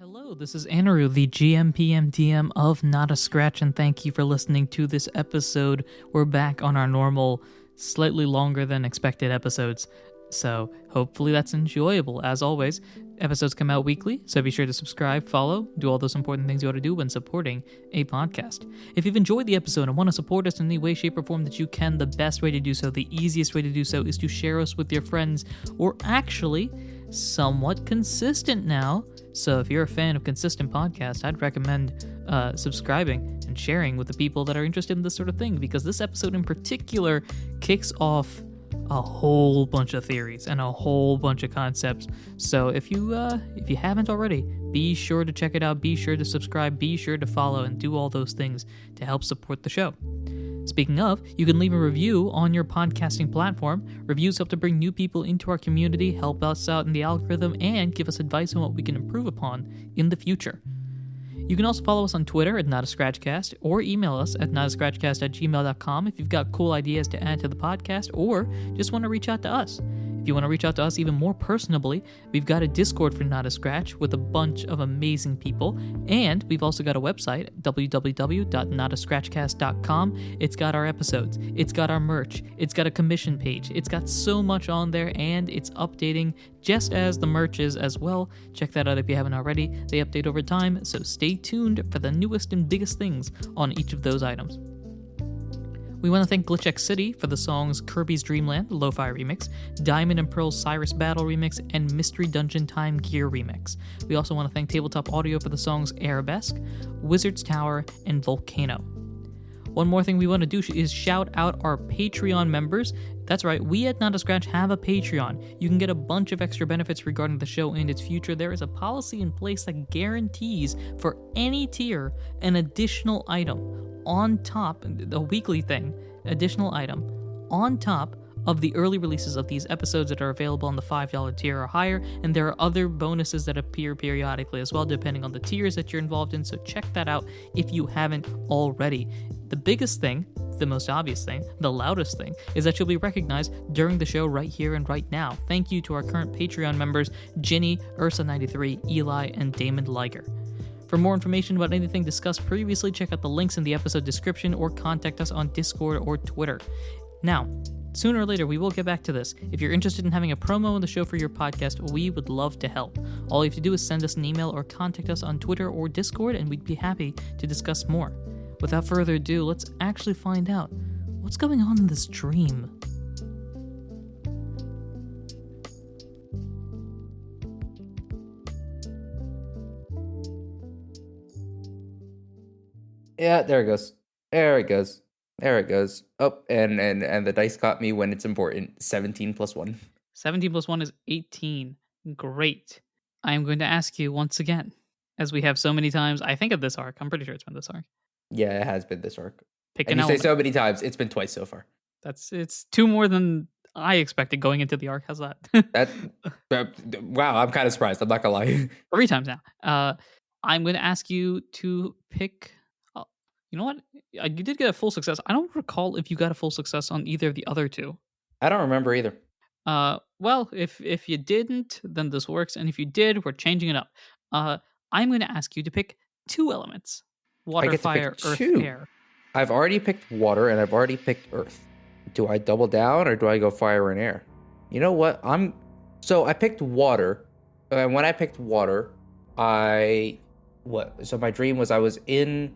Speaker 2: Hello, this is Anirudh, the GMPMDM of Not a Scratch, and thank you for listening to this episode. We're back on our normal, slightly longer than expected episodes, so hopefully that's enjoyable. As always, episodes come out weekly, so be sure to subscribe, follow, do all those important things you ought to do when supporting a podcast. If you've enjoyed the episode and want to support us in any way, shape, or form that you can, the best way to do so, the easiest way to do so, is to share us with your friends, or actually, somewhat consistent now. So if you're a fan of consistent podcasts, I'd recommend subscribing and sharing with the people that are interested in this sort of thing, because this episode in particular kicks off a whole bunch of theories and a whole bunch of concepts. So if you haven't already, be sure to check it out, be sure to subscribe, be sure to follow, and do all those things to help support the show. Speaking of, you can leave a review on your podcasting platform. Reviews help to bring new people into our community, help us out in the algorithm, and give us advice on what we can improve upon in the future. You can also follow us on Twitter at NotAScratchcast, or email us at notascratchcast@gmail.com if you've got cool ideas to add to the podcast, or just want to reach out to us. If you want to reach out to us even more personably, we've got a Discord for Not a Scratch with a bunch of amazing people, and we've also got a website, www.notascratchcast.com. It's got our episodes, it's got our merch, it's got a commission page, it's got so much on there, and it's updating just as the merch is as well. Check that out if you haven't already. They update over time, so stay tuned for the newest and biggest things on each of those items. We want to thank Glitch X City for the songs Kirby's Dream Land, the Lo-Fi remix, Diamond and Pearl's Cyrus Battle remix, and Mystery Dungeon Time Gear remix. We also want to thank Tabletop Audio for the songs Arabesque, Wizard's Tower, and Volcano. One more thing we want to do is shout out our Patreon members. That's right, we at Not a Scratch have a Patreon. You can get a bunch of extra benefits regarding the show and its future. There is a policy in place that guarantees for any tier an additional item on top, a weekly thing, additional item on top of the early releases of these episodes that are available on the $5 tier or higher, and there are other bonuses that appear periodically as well, depending on the tiers that you're involved in, so check that out if you haven't already. The biggest thing, the most obvious thing, the loudest thing, is that you'll be recognized during the show right here and right now. Thank you to our current Patreon members, Ginny, Ursa93, Eli, and Damon Liger. For more information about anything discussed previously, check out the links in the episode description or contact us on Discord or Twitter. Now, sooner or later, we will get back to this. If you're interested in having a promo on the show for your podcast, we would love to help. All you have to do is send us an email or contact us on Twitter or Discord, and we'd be happy to discuss more. Without further ado, let's actually find out what's going on in this dream.
Speaker 3: Yeah, there it goes. There it goes. There it goes. Oh, and the dice caught me when it's important. 17 plus 1.
Speaker 2: 17 plus 1 is 18. Great. I am going to ask you once again, as we have so many times, I think of this arc. I'm pretty sure it's been this arc.
Speaker 3: Yeah, it has been this arc.
Speaker 2: Pick
Speaker 3: And
Speaker 2: an
Speaker 3: you say
Speaker 2: element.
Speaker 3: so many times. It's been twice so far.
Speaker 2: It's 2 more than I expected going into the arc. How's that?
Speaker 3: Wow, I'm kind of surprised. I'm not gonna lie.
Speaker 2: 3 times now. I'm going to ask you to pick. You know what? You did get a full success. I don't recall if you got a full success on either of the other 2.
Speaker 3: I don't remember either.
Speaker 2: Well, if you didn't, then this works, and if you did, we're changing it up. I'm going to ask you to pick 2 elements: water,
Speaker 3: get to pick
Speaker 2: fire, earth,
Speaker 3: 2.
Speaker 2: air.
Speaker 3: I've already picked water and I've already picked earth. Do I double down or do I go fire and air? You know what? So I picked water, and when I picked water, so my dream was I was in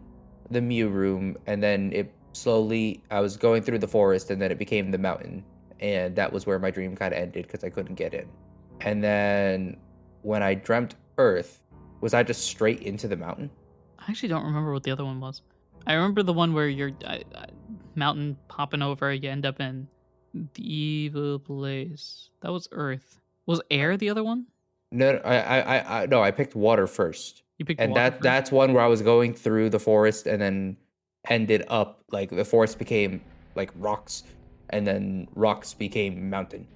Speaker 3: the Mew room, and then I was going through the forest, and then it became the mountain, and that was where my dream kind of ended because I couldn't get in. And then when I dreamt earth, was I just straight into the mountain?
Speaker 2: I actually don't remember what the other one was. I remember the one where you're mountain popping over, you end up in the evil place. That was earth. Was air the other one?
Speaker 3: No, I picked water first.
Speaker 2: You picked
Speaker 3: And
Speaker 2: water first?
Speaker 3: that's one where I was going through the forest and then ended up like the forest became like rocks, and then rocks became mountain.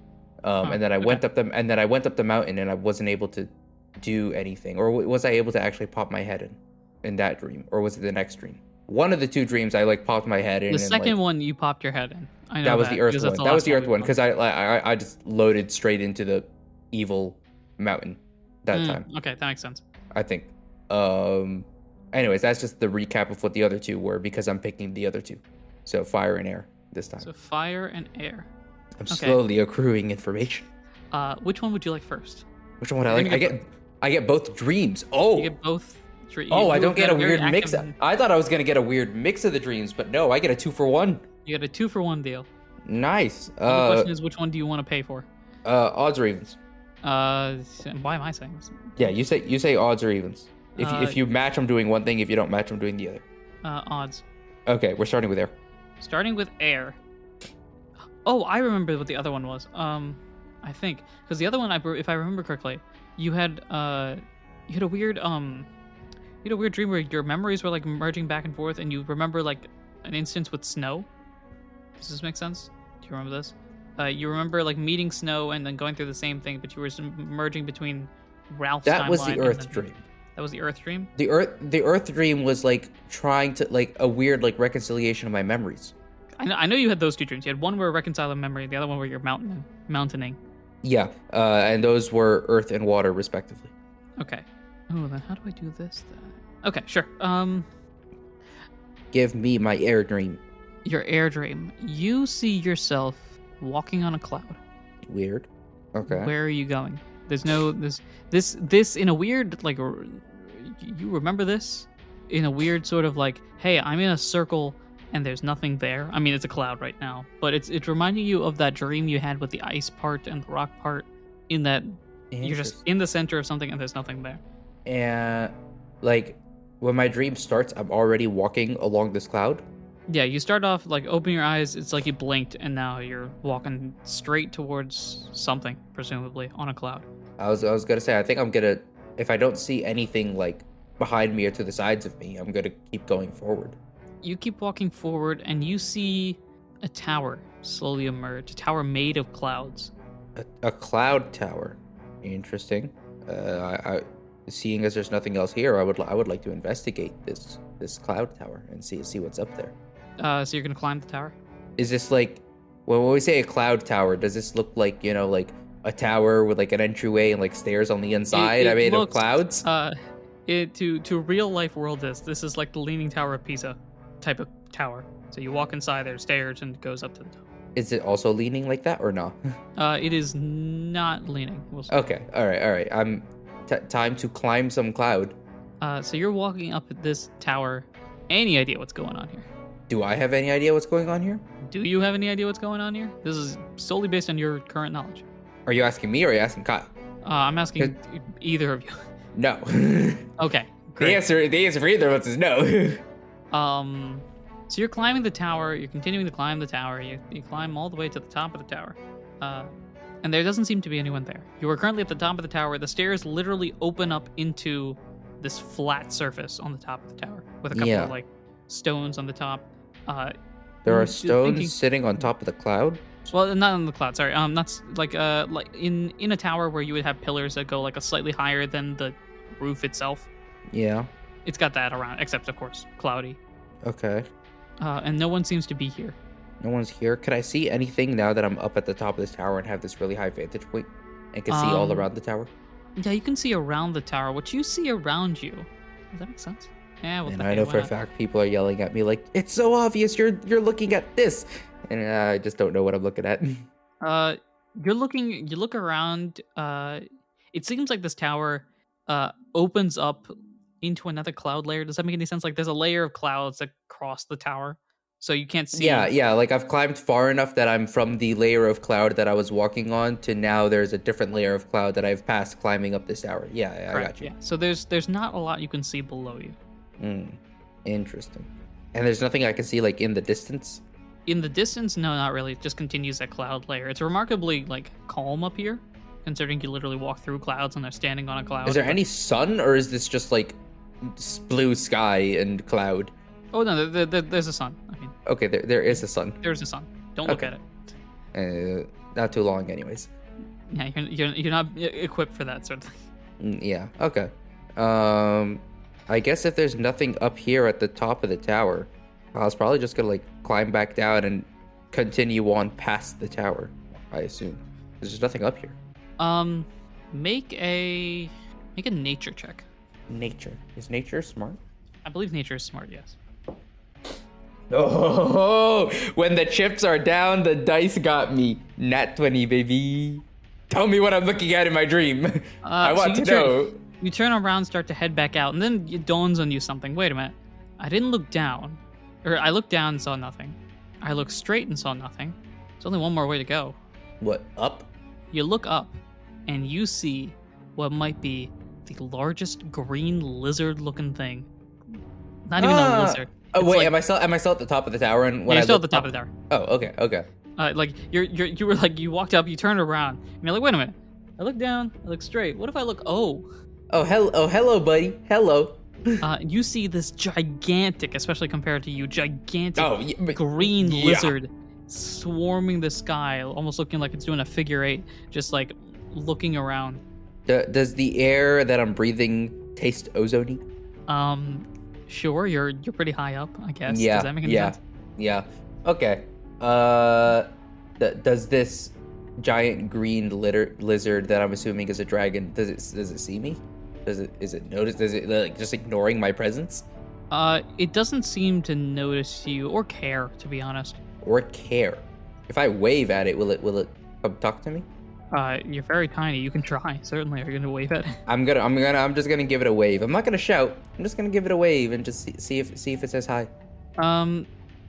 Speaker 3: And then I went up the mountain and I wasn't able to do anything. Or was I able to actually pop my head in that dream, or was it the next dream? One of the 2 dreams I like popped my head in.
Speaker 2: The second one you popped your head in. I know
Speaker 3: that was the earth one. That was the earth one because
Speaker 2: I
Speaker 3: I just loaded straight into the evil mountain that time.
Speaker 2: Okay, that makes sense.
Speaker 3: I think. Anyways, that's just the recap of what the other 2 were because I'm picking the other 2. So fire and air this time.
Speaker 2: So fire and air.
Speaker 3: I'm slowly accruing information.
Speaker 2: Which one would you like first?
Speaker 3: Which one would I like? I get both dreams. Oh.
Speaker 2: You get both.
Speaker 3: I don't get a weird mix. I thought I was gonna get a weird mix of the dreams, but no, I get a 2-for-1.
Speaker 2: You get a 2-for-1 deal.
Speaker 3: Nice.
Speaker 2: The question is, which one do you want to pay for?
Speaker 3: Odds or evens?
Speaker 2: Why am I saying this?
Speaker 3: Yeah, you say odds or evens. If you match, I'm doing one thing. If you don't match, I'm doing the other.
Speaker 2: Odds.
Speaker 3: Okay, we're starting with air.
Speaker 2: Starting with air. Oh, I remember what the other one was. I think because the other one, if I remember correctly, you had a weird dream where your memories were like merging back and forth, and you remember like an instance with Snow. Does this make sense? Do you remember this? You remember like meeting Snow and then going through the same thing, but you were merging between Ralph's timeline.
Speaker 3: That was the Earth dream.
Speaker 2: That was the Earth dream?
Speaker 3: The Earth dream was like trying to like a weird like reconciliation of my memories.
Speaker 2: I know you had those 2 dreams. You had one where reconciling memory, the other one where you're mountaining.
Speaker 3: Yeah, and those were earth and water, respectively.
Speaker 2: Okay. Oh, then how do I do this then? Okay, sure.
Speaker 3: Give me my air dream.
Speaker 2: Your air dream. You see yourself walking on a cloud.
Speaker 3: Weird. Okay.
Speaker 2: Where are you going? There's no this in a weird like you remember this in a weird sort of like, hey, I'm in a circle and there's nothing there. I mean, it's a cloud right now, but it's reminding you of that dream you had with the ice part and the rock part. In that you're just in the center of something and there's nothing there.
Speaker 3: And like when my dream starts, I'm already walking along this cloud.
Speaker 2: Yeah, you start off like open your eyes. It's like you blinked, and now you're walking straight towards something, presumably on a cloud.
Speaker 3: I was gonna say, I think I'm gonna, if I don't see anything like behind me or to the sides of me, I'm gonna keep going forward.
Speaker 2: You keep walking forward, and you see a tower slowly emerge. A tower made of clouds.
Speaker 3: A cloud tower. Interesting. I seeing as there's nothing else here, I would like to investigate this cloud tower and see what's up there.
Speaker 2: So you're gonna climb the tower?
Speaker 3: Is this like, when we say a cloud tower, does this look like, like a tower with like an entryway and like stairs on the inside made of clouds?
Speaker 2: To real life world this is like the Leaning Tower of Pisa type of tower. So you walk inside, there's stairs and it goes up to the top.
Speaker 3: Is it also leaning like that or not?
Speaker 2: It is not leaning. We'll see.
Speaker 3: Okay, all right. I'm time to climb some cloud.
Speaker 2: So you're walking up this tower. Any idea what's going on here?
Speaker 3: Do I have any idea what's going on here?
Speaker 2: Do you have any idea what's going on here? This is solely based on your current knowledge.
Speaker 3: Are you asking me or are you asking Kyle?
Speaker 2: I'm asking either of you.
Speaker 3: No.
Speaker 2: Okay. Great.
Speaker 3: The answer for either of us is no.
Speaker 2: So you're climbing the tower. You're continuing to climb the tower. You climb all the way to the top of the tower. And there doesn't seem to be anyone there. You are currently at the top of the tower. The stairs literally open up into this flat surface on the top of the tower with a couple of like stones on the top.
Speaker 3: There are stones sitting on top of the cloud?
Speaker 2: Well, not on the cloud. Sorry. That's like in a tower where you would have pillars that go like a slightly higher than the roof itself.
Speaker 3: Yeah.
Speaker 2: It's got that around, except of course cloudy.
Speaker 3: Okay.
Speaker 2: And no one seems to be here.
Speaker 3: No one's here. Could I see anything now that I'm up at the top of this tower and have this really high vantage point and can see all around the tower?
Speaker 2: Yeah, you can see around the tower. What you see around you. Does that make sense? Yeah, well,
Speaker 3: and I know for a fact people are yelling at me like, it's so obvious you're looking at this. And I just don't know what I'm looking at.
Speaker 2: You look around. It seems like this tower opens up into another cloud layer. Does that make any sense? Like there's a layer of clouds that cross the tower, so you can't see.
Speaker 3: Yeah. Like I've climbed far enough that I'm from the layer of cloud that I was walking on to now there's a different layer of cloud that I've passed climbing up this tower. Yeah, I got you.
Speaker 2: Yeah. So there's not a lot you can see below you.
Speaker 3: Interesting. And there's nothing I can see like in the distance?
Speaker 2: In the distance, no, not really. It just continues that cloud layer. It's remarkably like calm up here, considering you literally walk through clouds and they're standing on a cloud.
Speaker 3: Is there any sun or is this just like blue sky and cloud?
Speaker 2: Oh no, there's a sun. I mean,
Speaker 3: okay, there is a sun.
Speaker 2: There's a sun. Don't look at
Speaker 3: it. Not too long, anyways.
Speaker 2: Yeah, you're not equipped for that sort of thing.
Speaker 3: Yeah. Okay. I guess if there's nothing up here at the top of the tower, I was probably just gonna like climb back down and continue on past the tower. I assume there's nothing up here.
Speaker 2: Make a nature check.
Speaker 3: Nature. Is nature smart?
Speaker 2: I believe nature is smart, yes.
Speaker 3: Oh, when the chips are down, the dice got me. Nat 20, baby. Tell me what I'm looking at in my dream. I want to know.
Speaker 2: You turn around, start to head back out, and then it dawns on you something. Wait a minute. I didn't look down. Or I looked down and saw nothing. I looked straight and saw nothing. There's only one more way to go.
Speaker 3: What, up?
Speaker 2: You look up, and you see what might be the largest green lizard-looking thing. Not even a lizard.
Speaker 3: Oh wait, am I still at the top of the tower? And when
Speaker 2: you're still at the top of the tower.
Speaker 3: Oh, okay.
Speaker 2: Like you were like you walked up, you turned around, and you're like, wait a minute. I look down, I look straight. What if I look? Oh,
Speaker 3: hello, buddy. Hello.
Speaker 2: You see this gigantic, especially compared to you, green lizard swarming the sky, almost looking like it's doing a figure eight, just like looking around.
Speaker 3: Does the air that I'm breathing taste ozone-y?
Speaker 2: Sure. You're pretty high up, I guess.
Speaker 3: Yeah.
Speaker 2: Does that make any sense?
Speaker 3: Yeah. Okay. Does this giant green lizard that I'm assuming is a dragon, does it see me? Is it notice? Does it like just ignoring my presence?
Speaker 2: It doesn't seem to notice you or care, to be honest.
Speaker 3: Or care? If I wave at it, will it come talk to me?
Speaker 2: You're very tiny. You can try. Certainly, are you gonna wave at it?
Speaker 3: I'm just gonna give it a wave. I'm not gonna shout. I'm just gonna give it a wave and just see if it says hi.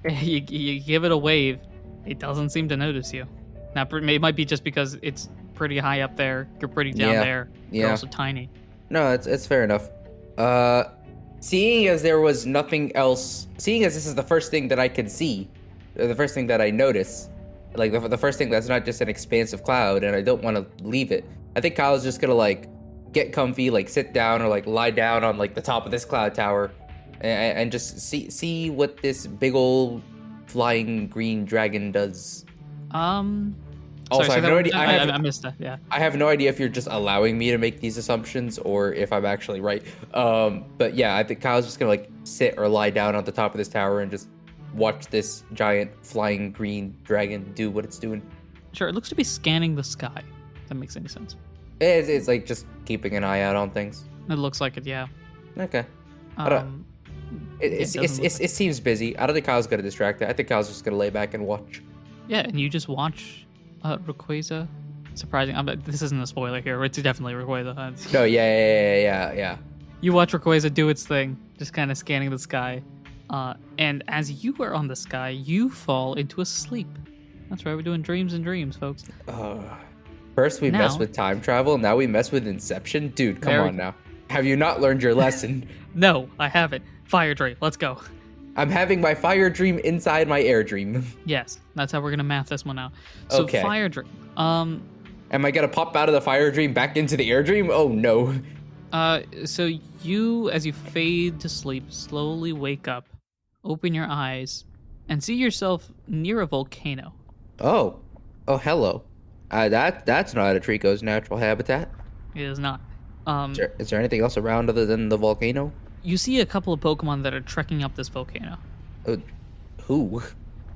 Speaker 2: You give it a wave. It doesn't seem to notice you. Now, it might be just because it's pretty high up there. You're pretty down there. You're also tiny.
Speaker 3: No, it's fair enough. Seeing as there was nothing else, seeing as this is the first thing that I can see, the first thing that I notice, like the first thing that's not just an expansive cloud, and I don't want to leave it. I think Kyle's just gonna like get comfy, like sit down or like lie down on like the top of this cloud tower, and just see what this big old flying green dragon does. Also, I have no idea.
Speaker 2: I missed that. Yeah.
Speaker 3: I have no idea if you're just allowing me to make these assumptions or if I'm actually right. But yeah, I think Kyle's just gonna like sit or lie down on the top of this tower and just watch this giant flying green dragon do what it's doing.
Speaker 2: Sure, it looks to be scanning the sky. If that makes any sense.
Speaker 3: It's like just keeping an eye out on things.
Speaker 2: It looks like it, yeah.
Speaker 3: Okay. It seems busy. I don't think Kyle's gonna distract it. I think Kyle's just gonna lay back and watch.
Speaker 2: Yeah, and you just watch Rayquaza. Surprising. This isn't a spoiler here. It's definitely Rayquaza.
Speaker 3: No, yeah.
Speaker 2: You watch Rayquaza do its thing, just kind of scanning the sky. And as you are on the sky, you fall into a sleep. That's right, we're doing dreams and dreams, folks.
Speaker 3: First we mess with time travel, now we mess with Inception? Dude, come on now. Have you not learned your lesson?
Speaker 2: No, I haven't. Fire dream, let's go.
Speaker 3: I'm having my fire dream inside my air dream.
Speaker 2: Yes, that's how we're gonna math this one out. So
Speaker 3: okay.
Speaker 2: Fire dream.
Speaker 3: Am I gonna pop out of the fire dream back into the air dream? Oh no.
Speaker 2: So you, as you fade to sleep, slowly wake up, open your eyes, and see yourself near a volcano.
Speaker 3: Oh, hello. That's not a Trico's natural habitat.
Speaker 2: It is not.
Speaker 3: Is there anything else around other than the volcano?
Speaker 2: You see a couple of Pokemon that are trekking up this volcano.
Speaker 3: Who?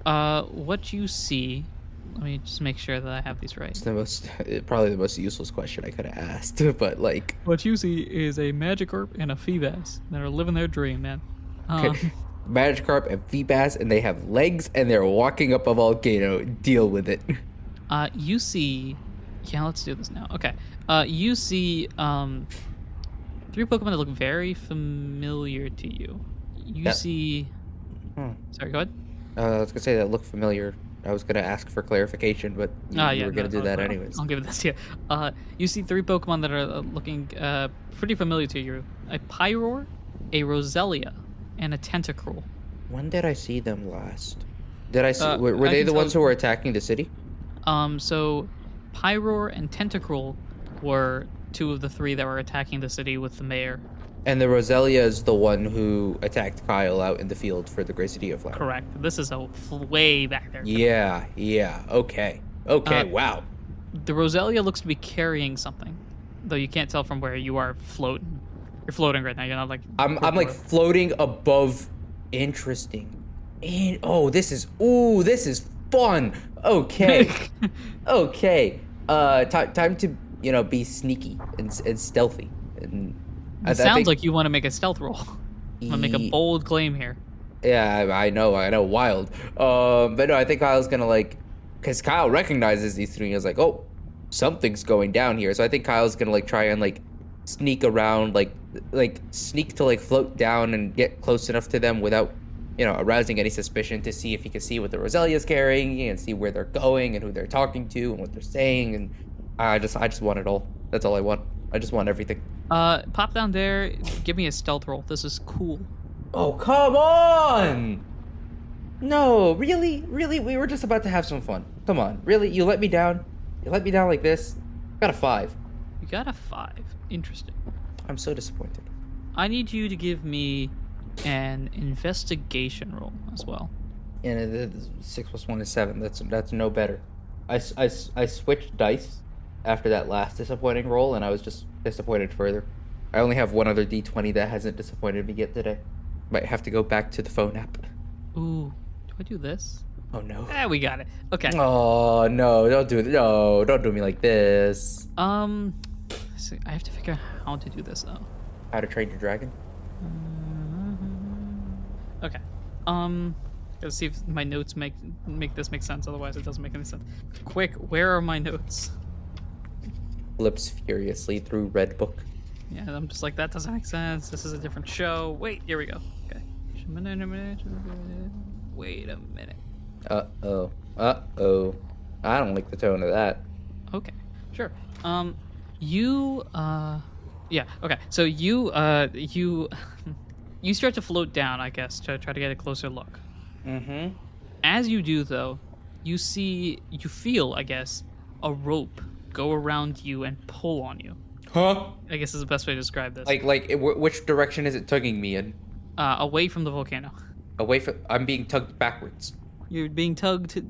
Speaker 2: What you see... Let me just make sure that I have these right.
Speaker 3: It's probably the most useless question I could have asked, but like...
Speaker 2: What you see is a Magikarp and a Feebas that are living their dream, man.
Speaker 3: Magikarp and Feebas, and they have legs, and they're walking up a volcano. Deal with it.
Speaker 2: You see... Yeah, let's do this now. Okay. You see... 3 Pokemon that look very familiar to you. You see... Sorry, go ahead.
Speaker 3: I was going to say that look familiar. I was going to ask for clarification, but you were going to do that anyways.
Speaker 2: I'll give this to you. You see 3 Pokemon that are looking pretty familiar to you. A Pyroar, a Roselia, and a Tentacruel.
Speaker 3: When did I see them last? Did I see... were they the ones who were attacking the city?
Speaker 2: So Pyroar and Tentacruel were 2 of the 3 that were attacking the city with the mayor.
Speaker 3: And the Roselia is the one who attacked Kyle out in the field for the Gracidea flower.
Speaker 2: Correct. This is way back there.
Speaker 3: Yeah. Okay, wow.
Speaker 2: The Roselia looks to be carrying something, though you can't tell from where you are floating. You're floating right now. You're not like...
Speaker 3: I'm like floating above. Interesting. And this is fun. Okay. Okay. Time to be sneaky and stealthy. And
Speaker 2: it sounds like you want to make a stealth roll. I'm gonna make a bold claim here.
Speaker 3: Yeah, I know, wild. But no, I think Kyle's gonna because Kyle recognizes these 3 and he's like, oh, something's going down here. So I think Kyle's gonna try and sneak around, sneak to float down and get close enough to them without, arousing any suspicion, to see if he can see what the Roselia's carrying and see where they're going and who they're talking to and what they're saying. And I just want it all. That's all I want. I just want everything.
Speaker 2: Pop down there. Give me a stealth roll. This is cool.
Speaker 3: Oh, come on! No, really? We were just about to have some fun. Come on, really? You let me down? You let me down like this? Got a 5.
Speaker 2: You got a 5. Interesting.
Speaker 3: I'm so disappointed.
Speaker 2: I need you to give me an investigation roll as well.
Speaker 3: And 6 + 1 is 7. That's no better. I switched dice after that last disappointing roll, and I was just disappointed further. I only have one other D20 that hasn't disappointed me yet today. Might have to go back to the phone app.
Speaker 2: Ooh, do I do this?
Speaker 3: Oh no.
Speaker 2: We got it. Okay.
Speaker 3: Oh no! Don't do me like this.
Speaker 2: So I have to figure out how to do this though.
Speaker 3: How to Train Your Dragon?
Speaker 2: Okay. Let's see if my notes make this make sense. Otherwise, it doesn't make any sense. Quick, where are my notes?
Speaker 3: Flips furiously through Red Book.
Speaker 2: Yeah, I'm just like, that doesn't make sense. This is a different show. Wait, here we go. Okay. Wait a minute.
Speaker 3: Uh-oh. I don't like the tone of that.
Speaker 2: Okay, sure. Yeah, okay. So you start to float down, I guess, to try to get a closer look.
Speaker 3: Mm-hmm.
Speaker 2: As you do, though, you feel, I guess, a rope go around you and pull on you.
Speaker 3: Huh?
Speaker 2: I guess is the best way to describe this.
Speaker 3: Which direction is it tugging me in?
Speaker 2: Away from the volcano.
Speaker 3: Away from... I'm being tugged backwards.
Speaker 2: You're being tugged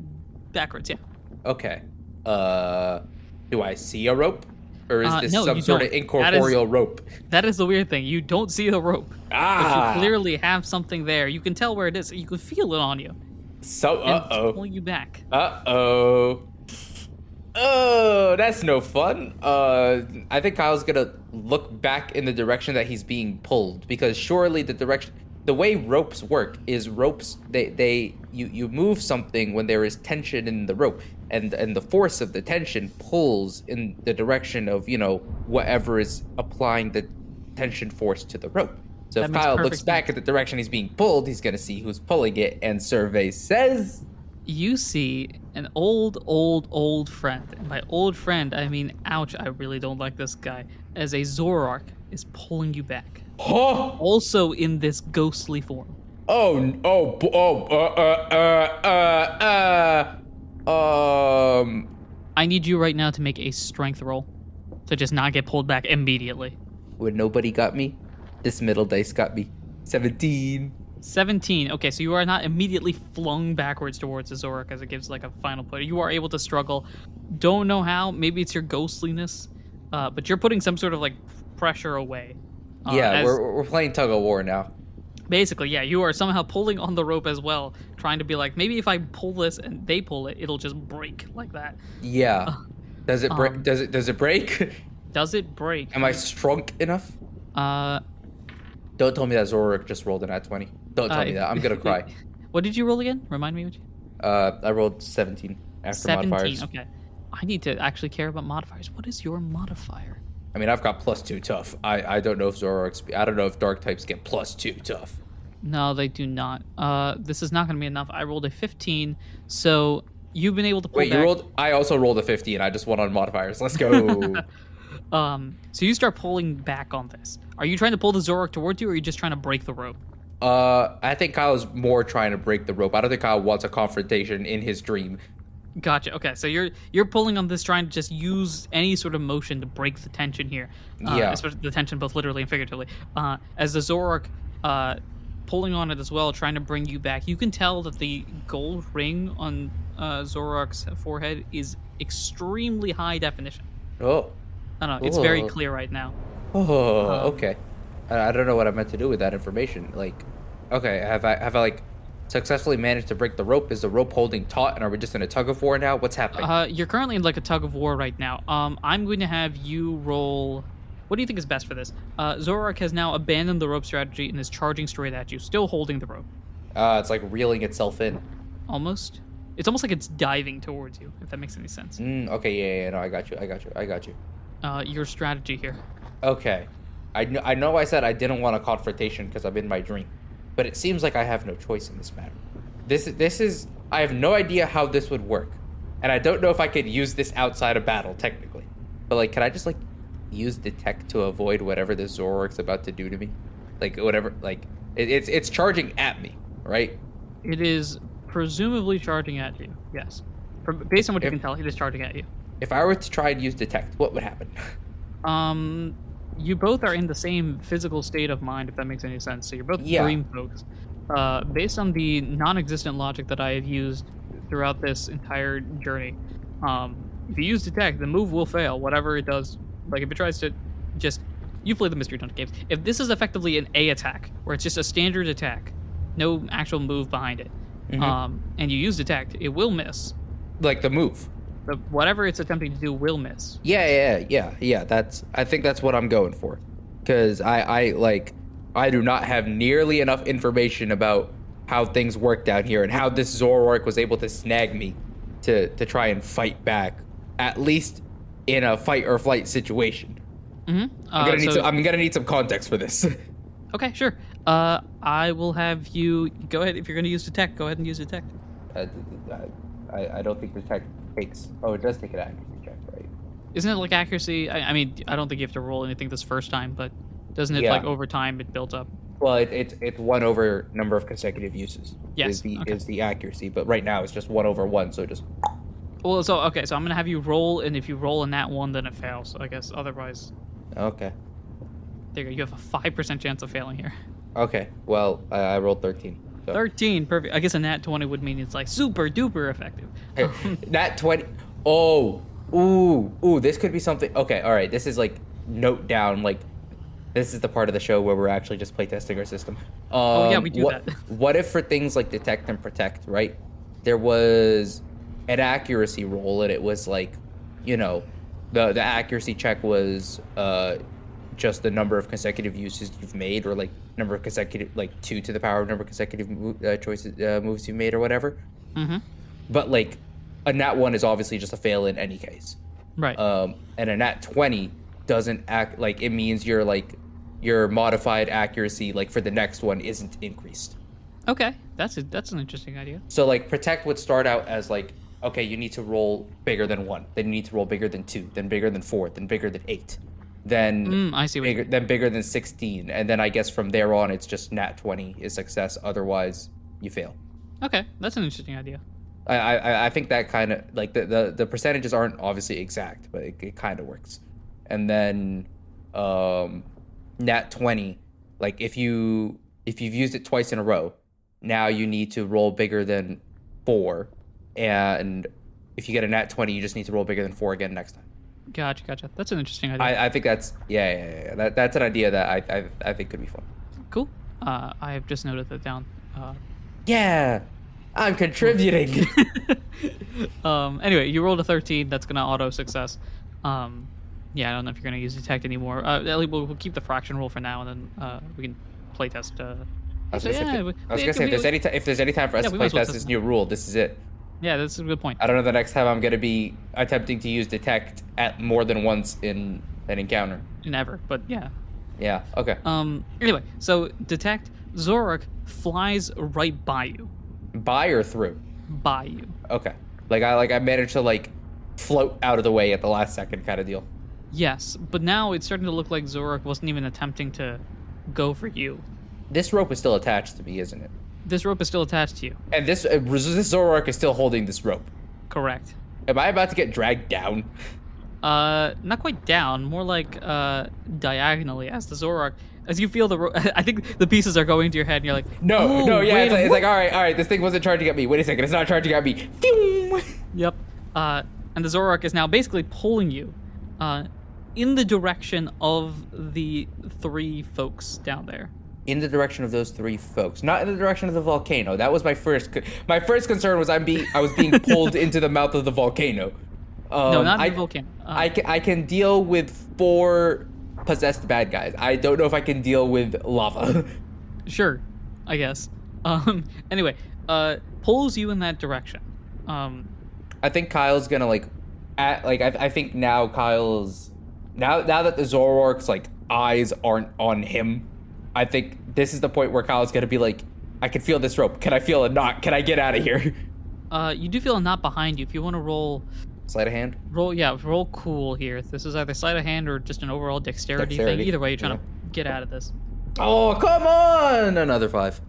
Speaker 2: backwards, yeah.
Speaker 3: Okay. Do I see a rope? Or is this
Speaker 2: no,
Speaker 3: some
Speaker 2: you
Speaker 3: sort
Speaker 2: don't.
Speaker 3: of incorporeal rope?
Speaker 2: That is the weird thing. You don't see the rope. But you clearly have something there. You can tell where it is. You can feel it on you.
Speaker 3: So,
Speaker 2: And it's pulling you back.
Speaker 3: Oh, that's no fun. I think Kyle's gonna look back in the direction that he's being pulled, because surely the way ropes work is you move something when there is tension in the rope, and the force of the tension pulls in the direction of, whatever is applying the tension force to the rope. So if Kyle looks back at the direction he's being pulled, he's gonna see who's pulling it, and survey says
Speaker 2: you see an old friend. And by old friend, I mean, ouch, I really don't like this guy. As a Zoroark is pulling you back.
Speaker 3: Huh?
Speaker 2: Also in this ghostly form. I need you right now to make a strength roll to just not get pulled back immediately.
Speaker 3: When nobody got me, this middle dice got me. 17.
Speaker 2: 17. Okay, so you are not immediately flung backwards towards the Zoroark as it gives like a final play. You are able to struggle. Don't know how. Maybe it's your ghostliness, but you're putting some sort of like pressure away.
Speaker 3: We're playing tug of war now.
Speaker 2: Basically, yeah, you are somehow pulling on the rope as well, trying to be like, maybe if I pull this and they pull it, it'll just break like that.
Speaker 3: Yeah. Does it break? Does it break?
Speaker 2: Does it break?
Speaker 3: Am I strong enough? Don't tell me that Zoroark just rolled an at 20. Don't tell me that. I'm gonna cry.
Speaker 2: What did you roll again? Remind me what you...
Speaker 3: I rolled 17 after
Speaker 2: 17,
Speaker 3: modifiers.
Speaker 2: Okay. I need to actually care about modifiers. What is your modifier?
Speaker 3: I mean, I've got +2 tough. I don't know if I don't know if dark types get +2 tough.
Speaker 2: No, they do not. This is not going to be enough. I rolled a 15, so you've been able to pull back.
Speaker 3: You rolled... I also rolled a 15. I just won on modifiers. Let's go.
Speaker 2: So you start pulling back on this. Are you trying to pull the Zoroark towards you, or are you just trying to break the rope?
Speaker 3: I think Kyle's more trying to break the rope. I don't think Kyle wants a confrontation in his dream.
Speaker 2: Gotcha. Okay, so you're pulling on this, trying to just use any sort of motion to break the tension here. Especially the tension, both literally and figuratively. As the Zoroark, pulling on it as well, trying to bring you back. You can tell that the gold ring on Zoroark's forehead is extremely high definition.
Speaker 3: Oh.
Speaker 2: I don't know. It's very clear right now.
Speaker 3: Okay. I don't know what I meant to do with that information. Like, okay, have I like successfully managed to break the rope? Is the rope holding taut, and are we just in a tug of war now? What's happening?
Speaker 2: You're currently in like a tug of war right now. I'm going to have you roll. What do you think is best for this? Zoroark has now abandoned the rope strategy and is charging straight at you, still holding the rope.
Speaker 3: It's like reeling itself in.
Speaker 2: Almost. It's almost like it's diving towards you, if that makes any sense.
Speaker 3: Okay, yeah, no, I got you.
Speaker 2: Your strategy here.
Speaker 3: Okay. I know I said I didn't want a confrontation because I'm in my dream, but it seems like I have no choice in this matter. This is... I have no idea how this would work, and I don't know if I could use this outside of battle, technically. But, like, can I just, like, use detect to avoid whatever this Zoroark's about to do to me? Like, whatever, like... It's charging at me, right?
Speaker 2: It is presumably charging at you, yes. Based on what you can tell, it is charging at you.
Speaker 3: If I were to try and use detect, what would happen?
Speaker 2: You both are in the same physical state of mind, if that makes any sense. So you're both dream folks. Based on the non-existent logic that I have used throughout this entire journey, if you use detect, the move will fail, whatever it does. Like, if it tries to just... You play the Mystery Dungeon games. If this is effectively an A attack, where it's just a standard attack, no actual move behind it, and you use detect, it will miss.
Speaker 3: Like the move.
Speaker 2: Whatever it's attempting to do will miss.
Speaker 3: Yeah. I think that's what I'm going for, because I do not have nearly enough information about how things work down here and how this Zoroark was able to snag me to try and fight back, at least in a fight or flight situation. I'm gonna need some context for this.
Speaker 2: Okay, sure. I will have you go ahead. If you're gonna use detect, go ahead and use detect.
Speaker 3: I don't think detect takes. Oh, it does take an accuracy check, right?
Speaker 2: Isn't it like accuracy? I mean, I don't think you have to roll anything this first time, but doesn't it like over time it builds up?
Speaker 3: Well, it's 1 over number of consecutive uses.
Speaker 2: Yes.
Speaker 3: Is the accuracy, but right now it's just 1 over 1, so just.
Speaker 2: Well, so I'm gonna have you roll, and if you roll in that one, then it fails. So I guess otherwise.
Speaker 3: Okay.
Speaker 2: There you go. You have a 5% chance of failing here.
Speaker 3: Okay. Well, I rolled 13. So.
Speaker 2: 13, perfect. I guess a nat 20 would mean it's like super duper effective.
Speaker 3: Nat 20. Oh. Ooh. This could be something. Okay. All right. This is like note down. Like, this is the part of the show where we're actually just playtesting our system.
Speaker 2: We do that.
Speaker 3: What if for things like detect and protect, right? There was an accuracy roll, and it was like, the accuracy check was just the number of consecutive uses you've made, or like number of consecutive, like 2 to the power of number of consecutive moves you've made, or whatever. But like a nat 1 is obviously just a fail in any case,
Speaker 2: right?
Speaker 3: And a nat 20 doesn't act like it means your modified accuracy, like for the next one, isn't increased.
Speaker 2: Okay, that's an interesting idea.
Speaker 3: So like protect would start out as like, okay, you need to roll bigger than 1, then you need to roll bigger than 2, then bigger than 4, then bigger than 8, then
Speaker 2: I see
Speaker 3: then bigger than 16, and then I guess from there on it's just nat 20 is success, otherwise you fail.
Speaker 2: Okay, that's an interesting idea.
Speaker 3: I think that kind of like the percentages aren't obviously exact, but it kind of works. And then nat 20, like if you've used it twice in a row, now you need to roll bigger than 4, and if you get a nat 20, you just need to roll bigger than 4 again next time.
Speaker 2: Gotcha. That's an interesting idea.
Speaker 3: I think that's that's an idea that I think could be fun.
Speaker 2: Cool. I have just noted that down.
Speaker 3: Yeah, I'm contributing.
Speaker 2: Anyway, you rolled a 13. That's gonna auto success. I don't know if you're gonna use detect anymore. We'll keep the fraction roll for now, and then we can playtest.
Speaker 3: I was gonna say if there's any time for us to playtest this new rule, this is it.
Speaker 2: Yeah, that's a good point.
Speaker 3: I don't know the next time I'm going to be attempting to use detect at more than once in an encounter.
Speaker 2: Never, but yeah.
Speaker 3: Yeah, okay.
Speaker 2: Anyway, so detect, Zoroark flies right by you.
Speaker 3: By or through?
Speaker 2: By you.
Speaker 3: Okay. I managed to like float out of the way at the last second kind of deal.
Speaker 2: Yes, but now it's starting to look like Zoroark wasn't even attempting to go for you.
Speaker 3: This rope is still attached to me, isn't it?
Speaker 2: This rope is still attached to you.
Speaker 3: And this Zoroark is still holding this rope.
Speaker 2: Correct.
Speaker 3: Am I about to get dragged down?
Speaker 2: Not quite down, more like diagonally as the Zoroark. As you feel the rope, I think the pieces are going to your head, and you're like,
Speaker 3: no, it's like all right, this thing wasn't charging at me. Wait a second, it's not charging at me.
Speaker 2: Yep. And the Zoroark is now basically pulling you, in the direction of the 3 folks down there.
Speaker 3: In the direction of those 3 folks, not in the direction of the volcano. That was my first concern was I was being pulled into the mouth of the volcano.
Speaker 2: No, not the volcano.
Speaker 3: I can deal with 4 possessed bad guys. I don't know if I can deal with lava.
Speaker 2: Sure, I guess. Anyway, pulls you in that direction.
Speaker 3: I think Kyle's gonna I think now Kyle's now that the Zoroark's like eyes aren't on him. I think this is the point where Kyle's gonna be like, I can feel this rope. Can I feel a knot? Can I get out of here?
Speaker 2: You do feel a knot behind you. If you want to roll...
Speaker 3: Sleight of hand?
Speaker 2: Roll cool here. This is either sleight of hand or just an overall dexterity thing. Either way, you're trying to get out of this.
Speaker 3: Oh, come on! Another 5.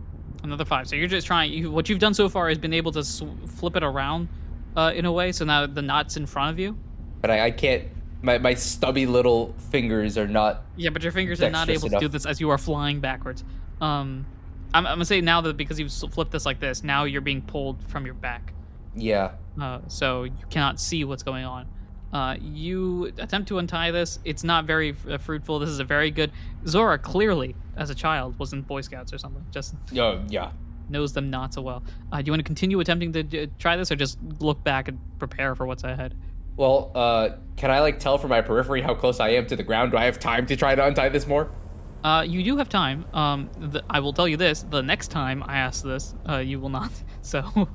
Speaker 2: Another 5. So you're just trying... What you've done so far is been able to flip it around in a way, so now the knot's in front of you.
Speaker 3: But I can't... My stubby little fingers are not.
Speaker 2: Yeah, but your fingers are not able to do this as you are flying backwards. I'm gonna say now that because you've flipped this like this, now you're being pulled from your back.
Speaker 3: Yeah.
Speaker 2: So you cannot see what's going on. You attempt to untie this. It's not very fruitful. This is a very good... Zora clearly, as a child, was in Boy Scouts or something. Just.
Speaker 3: Yeah.
Speaker 2: knows them not so well. Do you want to continue attempting to try this, or just look back and prepare for what's ahead?
Speaker 3: Well, can I like tell from my periphery how close I am to the ground? Do I have time to try to untie this more?
Speaker 2: You do have time. I will tell you this: the next time I ask this, you will not. So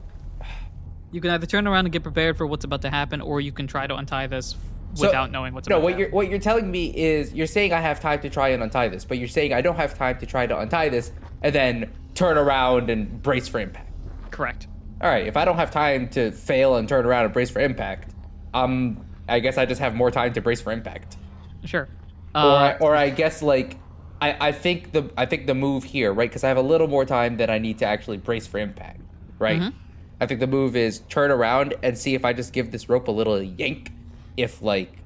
Speaker 2: you can either turn around and get prepared for what's about to happen, or you can try to untie this without knowing what's about to happen.
Speaker 3: What you're telling me is you're saying I have time to try and untie this, but you're saying I don't have time to try to untie this and then turn around and brace for impact.
Speaker 2: Correct.
Speaker 3: All right, if I don't have time to fail and turn around and brace for impact, I guess I just have more time to brace for impact.
Speaker 2: Sure.
Speaker 3: Or I guess like I think the move here, right? Because I have a little more time than I need to actually brace for impact, right?
Speaker 2: Mm-hmm.
Speaker 3: I think the move is turn around and see if I just give this rope a little yank, if like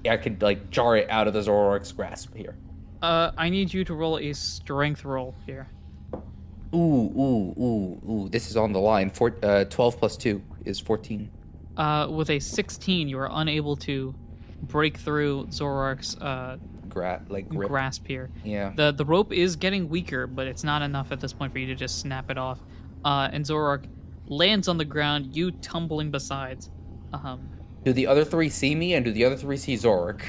Speaker 3: I could like jar it out of the Zoroark's grasp here.
Speaker 2: I need you to roll a strength roll here.
Speaker 3: Ooh. This is on the line. 12 plus 2 is 14.
Speaker 2: With a 16, you are unable to break through Zoroark's
Speaker 3: Grip.
Speaker 2: grasp here.
Speaker 3: Yeah.
Speaker 2: The rope is getting weaker, but it's not enough at this point for you to just snap it off. And Zoroark lands on the ground, you tumbling besides.
Speaker 3: Do the other 3 see me, and do the other 3 see Zoroark?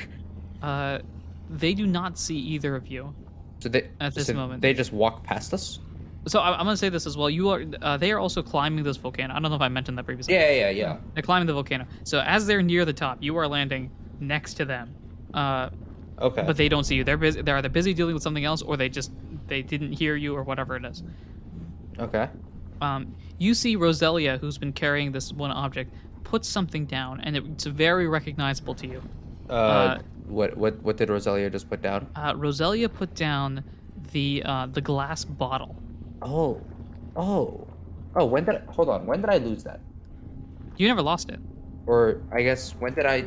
Speaker 2: They do not see either of you.
Speaker 3: So
Speaker 2: at this moment,
Speaker 3: they just walk past us.
Speaker 2: So I'm gonna say this as well. You are they are also climbing this volcano. I don't know if I mentioned that previously.
Speaker 3: Yeah.
Speaker 2: They're climbing the volcano. So as they're near the top, you are landing next to them.
Speaker 3: Okay.
Speaker 2: But they don't see you. They're busy. They're either busy dealing with something else, or they didn't hear you, or whatever it is.
Speaker 3: Okay.
Speaker 2: You see Roselia, who's been carrying this one object, put something down, and it's very recognizable to you.
Speaker 3: What did Roselia just put down?
Speaker 2: Roselia put down the glass bottle.
Speaker 3: Oh. When did I lose that?
Speaker 2: You never lost it.
Speaker 3: Or I guess when did I?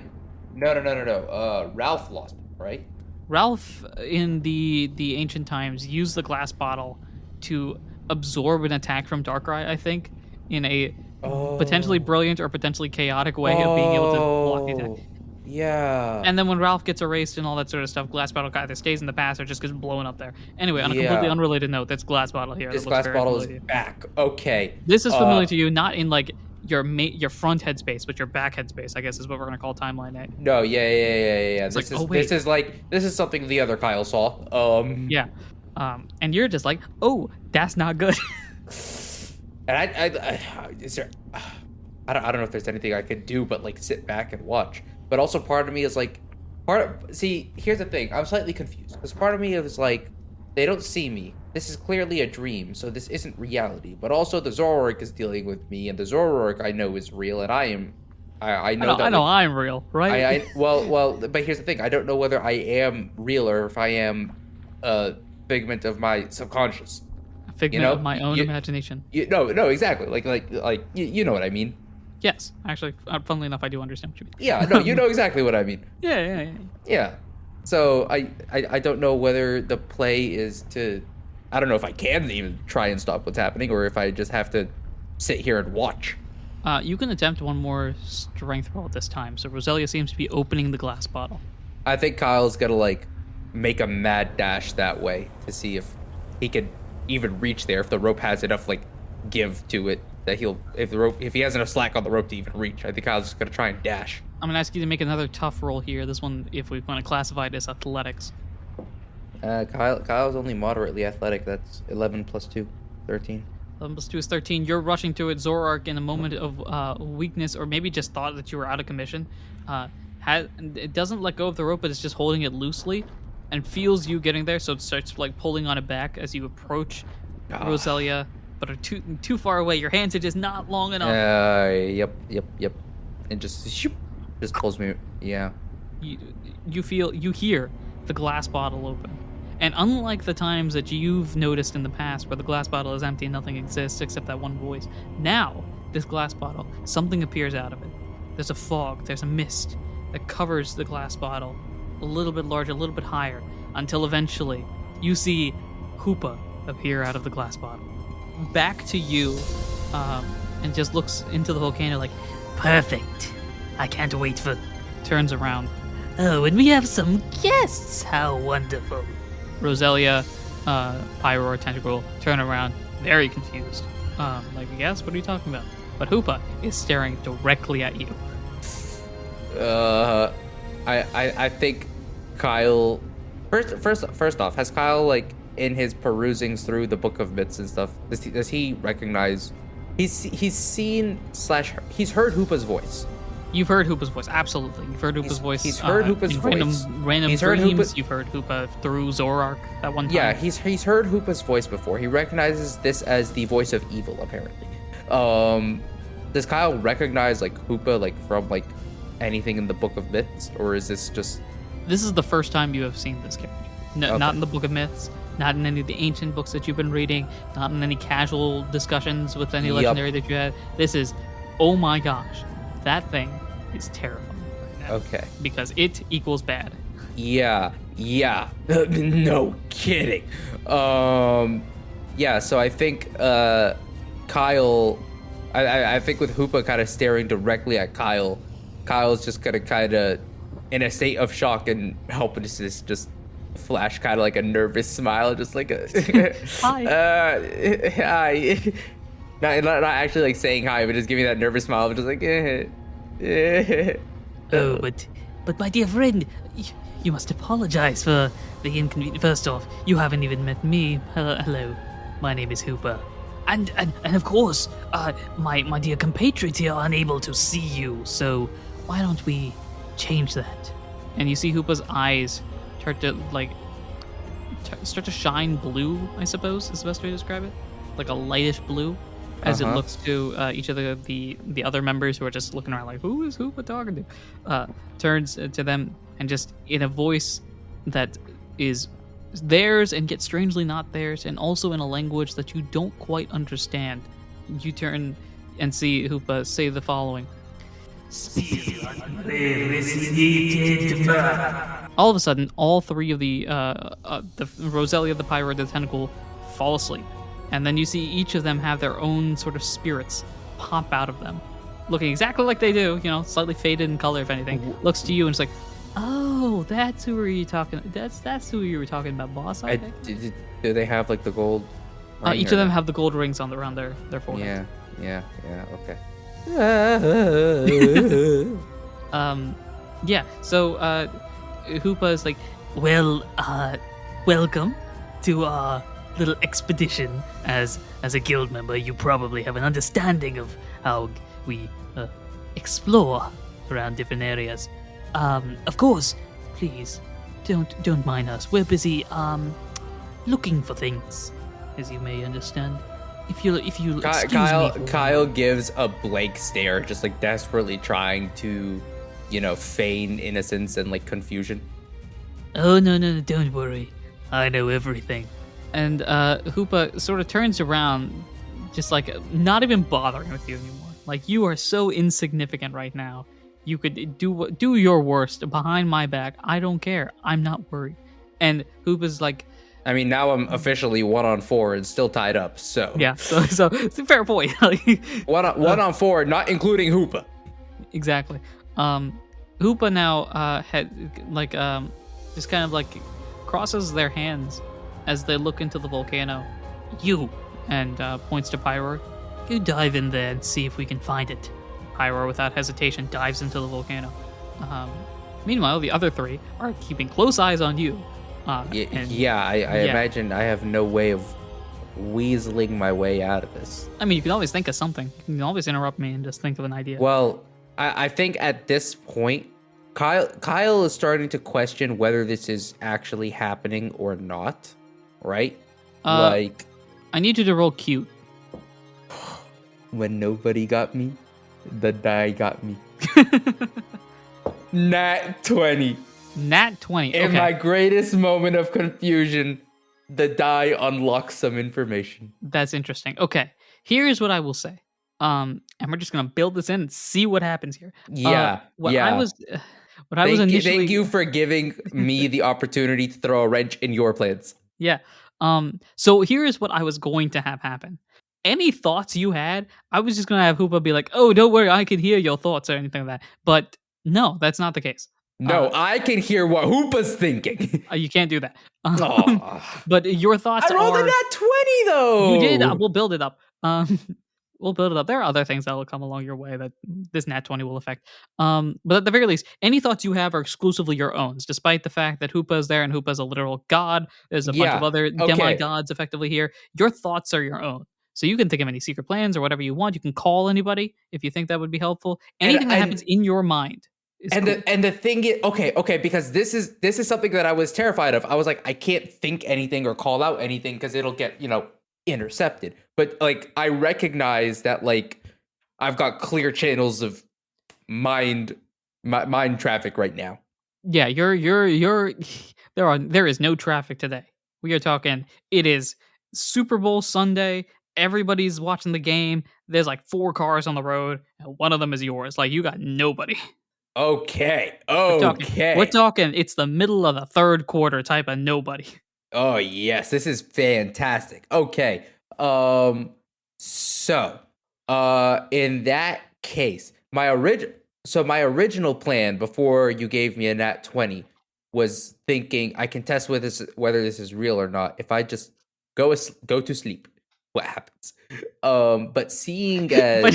Speaker 3: No. Ralph lost it, right?
Speaker 2: Ralph, in the ancient times, used the glass bottle to absorb an attack from Darkrai, I think, in a potentially brilliant or potentially chaotic way of being able to block the attack.
Speaker 3: Yeah.
Speaker 2: And then when Ralph gets erased and all that sort of stuff, Glass Bottle either stays in the past or just gets blown up there. Anyway, on a completely unrelated note, that's Glass Bottle here.
Speaker 3: This Glass Bottle is back. Okay.
Speaker 2: This is familiar to you, not in like your front headspace, but your back headspace, I guess is what we're gonna call timeline A.
Speaker 3: No, yeah.
Speaker 2: It's
Speaker 3: This is something the other Kyle saw.
Speaker 2: Yeah. And you're just like, oh, that's not good.
Speaker 3: And I don't know if there's anything I could do but like sit back and watch. But also part of me is like, here's the thing. I'm slightly confused. Because part of me is like, they don't see me. This is clearly a dream, so this isn't reality. But also the Zoroark is dealing with me, and the Zoroark I know is real, and I know
Speaker 2: I'm real, right?
Speaker 3: Well, but here's the thing. I don't know whether I am real or if I am a figment of my subconscious.
Speaker 2: A figment of my own imagination.
Speaker 3: No, exactly. Like you know what I mean.
Speaker 2: Yes, actually, funnily enough, I do understand what you mean.
Speaker 3: Yeah, no, you know exactly what I mean.
Speaker 2: Yeah.
Speaker 3: So I don't know whether the play is to, I don't know if I can even try and stop what's happening or if I just have to sit here and watch.
Speaker 2: You can attempt one more strength roll at this time. So Roselia seems to be opening the glass bottle.
Speaker 3: I think Kyle's gonna like make a mad dash that way to see if he could even reach there, if the rope has enough like give to it that if he has enough slack on the rope to even reach. I think Kyle's just gonna try and dash.
Speaker 2: I'm gonna ask you to make another tough roll here. This one, if we want to classify it as athletics.
Speaker 3: Kyle's only moderately athletic. That's 11 plus 2, 13.
Speaker 2: 11 plus 2 is 13. You're rushing to it. Zoroark, in a moment of weakness, or maybe just thought that you were out of commission, it doesn't let go of the rope, but it's just holding it loosely, and feels you getting there, so it starts like pulling on it back as you approach Roselia, but are too far away. Your hands are just not long enough.
Speaker 3: Yep. And just pulls me. Yeah.
Speaker 2: You hear the glass bottle open. And unlike the times that you've noticed in the past where the glass bottle is empty and nothing exists except that one voice, now, this glass bottle, something appears out of it. There's a fog, there's a mist that covers the glass bottle, a little bit larger, a little bit higher, until eventually you see Hoopa appear out of the glass bottle. Back to you, and just looks into the volcano like, perfect. I can't wait for... Turns around. Oh, and we have some guests. How wonderful. Roselia, Pyro, or Tentacle turn around, very confused. Like, yes, what are you talking about? But Hoopa is staring directly at you.
Speaker 3: I think Kyle. First off, has Kyle like in his perusings through the Book of Myths and stuff? Does he recognize? He's seen / he's heard Hoopa's voice.
Speaker 2: You've heard Hoopa's voice, absolutely. You've heard Hoopa's voice.
Speaker 3: He's heard Hoopa's
Speaker 2: in
Speaker 3: voice.
Speaker 2: Random
Speaker 3: He's heard
Speaker 2: dreams.
Speaker 3: Hoopa-
Speaker 2: You've heard Hoopa through Zorark that one time.
Speaker 3: Yeah, he's heard Hoopa's voice before. He recognizes this as the voice of evil, apparently. Does Kyle recognize like Hoopa like from like anything in the Book of Myths, or is this just?
Speaker 2: This is the first time you have seen this character. No,
Speaker 3: Okay.
Speaker 2: Not in the Book of Myths, not in any of the ancient books that you've been reading, not in any casual discussions with any
Speaker 3: Yup.
Speaker 2: legendary that you had. This is, oh my gosh, that thing is terrifying right now.
Speaker 3: Okay.
Speaker 2: Because it equals bad.
Speaker 3: Yeah. No kidding. Yeah, so I think Kyle I think with Hoopa kind of staring directly at Kyle, Kyle's just gonna kind of in a state of shock and helplessness just flash kind of like a nervous smile, just like a
Speaker 2: Hi.
Speaker 3: hi. Not actually like saying hi, but just giving that nervous smile, just like
Speaker 4: Oh, but my dear friend, you must apologize for the inconvenience. First off, you haven't even met me. Hello, my name is Hooper. And of course, my dear compatriots here are unable to see you, so why don't we change that?
Speaker 2: And you see Hoopa's eyes start to shine blue, I suppose is the best way to describe it. Like a lightish blue. As it looks to each of the other members who are just looking around like, who is Hoopa talking to? Turns to them and just in a voice that is theirs and yet strangely not theirs, and also in a language that you don't quite understand. You turn and see Hoopa say the following. All of a sudden, all three of the Roselia, the Pyro, the Tentacle fall asleep. And then you see each of them have their own sort of spirits pop out of them. Looking exactly like they do, slightly faded in color, if anything. Looks to you and it's like, oh, that's who were you talking. That's who you were talking about, boss. Okay.
Speaker 3: Do they have like the gold?
Speaker 2: Each of them have the gold rings around their forehead.
Speaker 3: Yeah. Okay.
Speaker 2: Yeah. So Hoopa is like,
Speaker 4: Well, welcome to our little expedition. As a guild member, you probably have an understanding of how we explore around different areas. Of course, please don't mind us. We're busy looking for things, as you may understand. If you excuse me.
Speaker 3: Kyle gives a blank stare, just like desperately trying to, feign innocence and like confusion.
Speaker 4: Oh no, don't worry. I know everything.
Speaker 2: And Hoopa sort of turns around, just like not even bothering with you anymore. Like, you are so insignificant right now. You could do your worst behind my back. I don't care. I'm not worried. And Hoopa's like,
Speaker 3: I mean, now I'm officially 1-on-4 and still tied up. So
Speaker 2: yeah. So it's a fair point.
Speaker 3: one on 4, not including Hoopa.
Speaker 2: Exactly. Hoopa now had just kind of like crosses their hands as they look into the volcano.
Speaker 4: You
Speaker 2: And points to Pyro.
Speaker 4: go dive in there and see if we can find it.
Speaker 2: Pyro, without hesitation, dives into the volcano. Meanwhile, the other three are keeping close eyes on you.
Speaker 3: I imagine I have no way of weaseling my way out of this.
Speaker 2: I mean, you can always think of something. You can always interrupt me and just think of an idea.
Speaker 3: Well, I think at this point, Kyle is starting to question whether this is actually happening or not, right?
Speaker 2: I need you to roll cute.
Speaker 3: When nobody got me, the die got me. Nat 20.
Speaker 2: Nat 20.
Speaker 3: In
Speaker 2: Okay.
Speaker 3: my greatest moment of confusion, the die unlocks some information.
Speaker 2: That's interesting. Okay. Here's what I will say. And we're just gonna build this in and see what happens here.
Speaker 3: Thank you for giving me the opportunity to throw a wrench in your plans.
Speaker 2: Yeah. So here's what I was going to have happen. Any thoughts you had, I was just gonna have Hoopa be like, "Oh, don't worry, I can hear your thoughts" or anything like that. But no, that's not the case.
Speaker 3: No, I can hear what Hoopa's thinking.
Speaker 2: You can't do that.
Speaker 3: Aw.
Speaker 2: But your thoughts
Speaker 3: I rolled a
Speaker 2: are...
Speaker 3: nat 20 though.
Speaker 2: You did. We'll build it up. We'll build it up. There are other things that will come along your way that this nat 20 will affect. But at the very least, any thoughts you have are exclusively your own, despite the fact that Hoopa is there and Hoopa is a literal god. There's a bunch of other demigods effectively here. Your thoughts are your own. So you can think of any secret plans or whatever you want. You can call anybody if you think that would be helpful. Anything that happens in your mind.
Speaker 3: And the thing is, okay, because this is something that I was terrified of. I was like, I can't think anything or call out anything because it'll get, intercepted. But like, I recognize that like I've got clear channels of mind traffic right now.
Speaker 2: Yeah, there is no traffic today. We are talking, it is Super Bowl Sunday. Everybody's watching the game. There's like 4 cars on the road, and one of them is yours. Like, you got nobody.
Speaker 3: Okay.
Speaker 2: We're talking it's the middle of the third quarter type of nobody.
Speaker 3: Oh yes, this is fantastic. Okay. So, in that case, my original plan before you gave me a nat 20 was thinking I can test whether this is real or not. If I just go to sleep, what happens? But seeing as
Speaker 2: but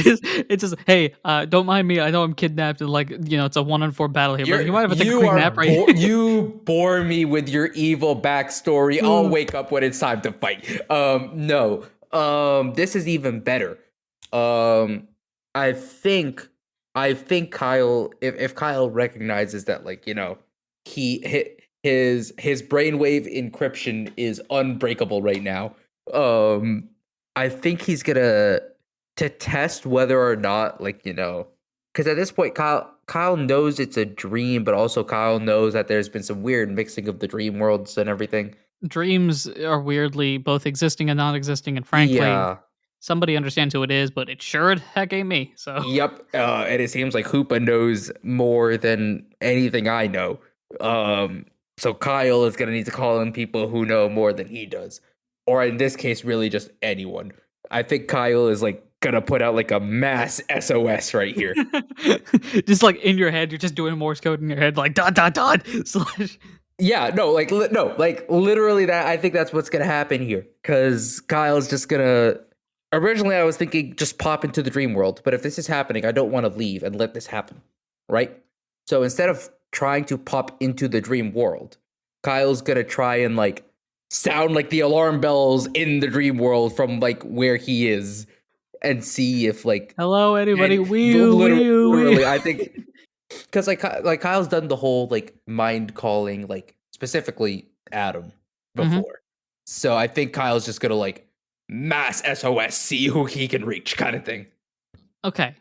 Speaker 2: it's just, hey, don't mind me. I know I'm kidnapped and like, it's a 1-on-4 battle here. But you might have to take a quick nap right here.
Speaker 3: You bore me with your evil backstory. I'll wake up when it's time to fight. No. This is even better. I think Kyle, if Kyle recognizes that, like, his brainwave encryption is unbreakable right now. I think he's gonna to test whether or not, like, because at this point, Kyle knows it's a dream, but also Kyle knows that there's been some weird mixing of the dream worlds and everything.
Speaker 2: Dreams are weirdly both existing and non-existing, and frankly, somebody understands who it is, but it sure heck ain't me. So
Speaker 3: yep, and it seems like Hoopa knows more than anything I know. So Kyle is gonna need to call in people who know more than he does. Or in this case, really just anyone. I think Kyle is like gonna put out like a mass SOS right here.
Speaker 2: Just like in your head, you're just doing Morse code in your head, like ... /
Speaker 3: Yeah, like literally that. I think that's what's gonna happen here, because Kyle's just gonna. Originally, I was thinking just pop into the dream world, but if this is happening, I don't want to leave and let this happen, right? So instead of trying to pop into the dream world, Kyle's gonna try and like sound like the alarm bells in the dream world from like where he is, and see if like
Speaker 2: hello anybody.
Speaker 3: Literally, I think because like Kyle's done the whole like mind calling, like specifically Adam before, so I think Kyle's just gonna like mass SOS, see who he can reach, kind of thing.
Speaker 2: Okay,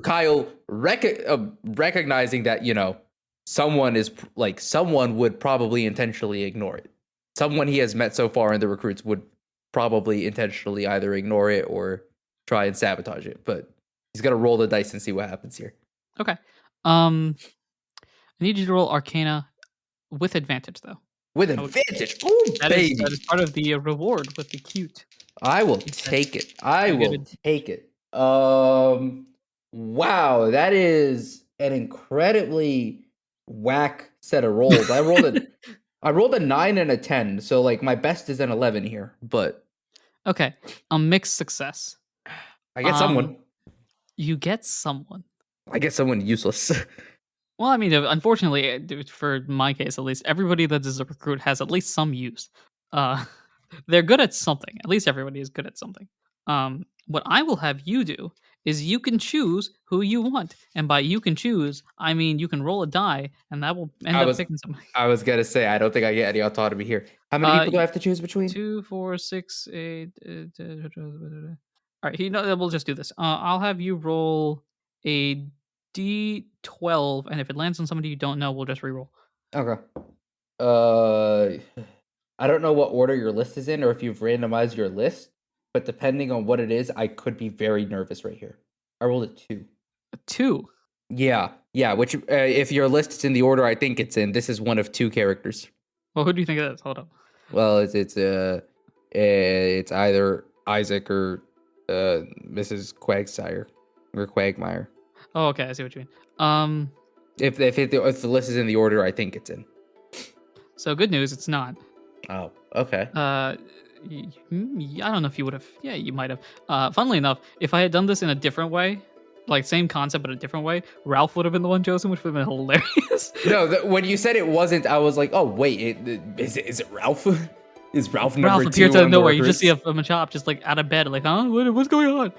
Speaker 3: Kyle recognizing that someone would probably intentionally ignore it. Someone he has met so far in the recruits would probably intentionally either ignore it or try and sabotage it. But he's gonna roll the dice and see what happens here.
Speaker 2: Okay. I need you to roll Arcana with advantage, though.
Speaker 3: With advantage, ooh, baby!
Speaker 2: That is part of the reward with the cute.
Speaker 3: I will take it. I will take it. Wow, that is an incredibly whack set of rolls. I rolled a 9 and a 10, so like my best is an 11 here, but
Speaker 2: okay, a mixed success.
Speaker 3: I get someone.
Speaker 2: You get someone.
Speaker 3: I get someone useless.
Speaker 2: Well, I mean, unfortunately, for my case at least, everybody that is a recruit has at least some use. They're good at something. At least everybody is good at something. What I will have you do is you can choose who you want. And by you can choose, I mean you can roll a die, and that will end up picking somebody.
Speaker 3: I was going to say, I don't think I get any autonomy here. How many people do I have to choose between?
Speaker 2: 2, 4, 6, 8... All right, we'll just do this. I'll have you roll a D12, and if it lands on somebody you don't know, we'll just reroll.
Speaker 3: Okay. I don't know what order your list is in, or if you've randomized your list, but depending on what it is, I could be very nervous right here. I rolled a 2.
Speaker 2: A 2?
Speaker 3: Yeah. Which, if your list is in the order I think it's in, this is one of 2 characters.
Speaker 2: Well, who do you think it is? Hold up.
Speaker 3: Well, it's either Isaac or Mrs. Quagsire or Quagmire.
Speaker 2: Oh, okay, I see what you mean.
Speaker 3: If the list is in the order I think it's in.
Speaker 2: So good news, it's not.
Speaker 3: Oh, okay.
Speaker 2: I don't know if you would have. Yeah, you might have. Funnily enough, if I had done this in a different way, like same concept but a different way, Ralph would have been the one chosen, which would have been hilarious.
Speaker 3: No, when you said it wasn't, I was like, oh wait, is it Ralph? Is Ralph number
Speaker 2: Ralph
Speaker 3: 2?
Speaker 2: appears out of
Speaker 3: on the
Speaker 2: nowhere. You just
Speaker 3: recruits?
Speaker 2: see a Machop just like out of bed, like, huh? What's going on?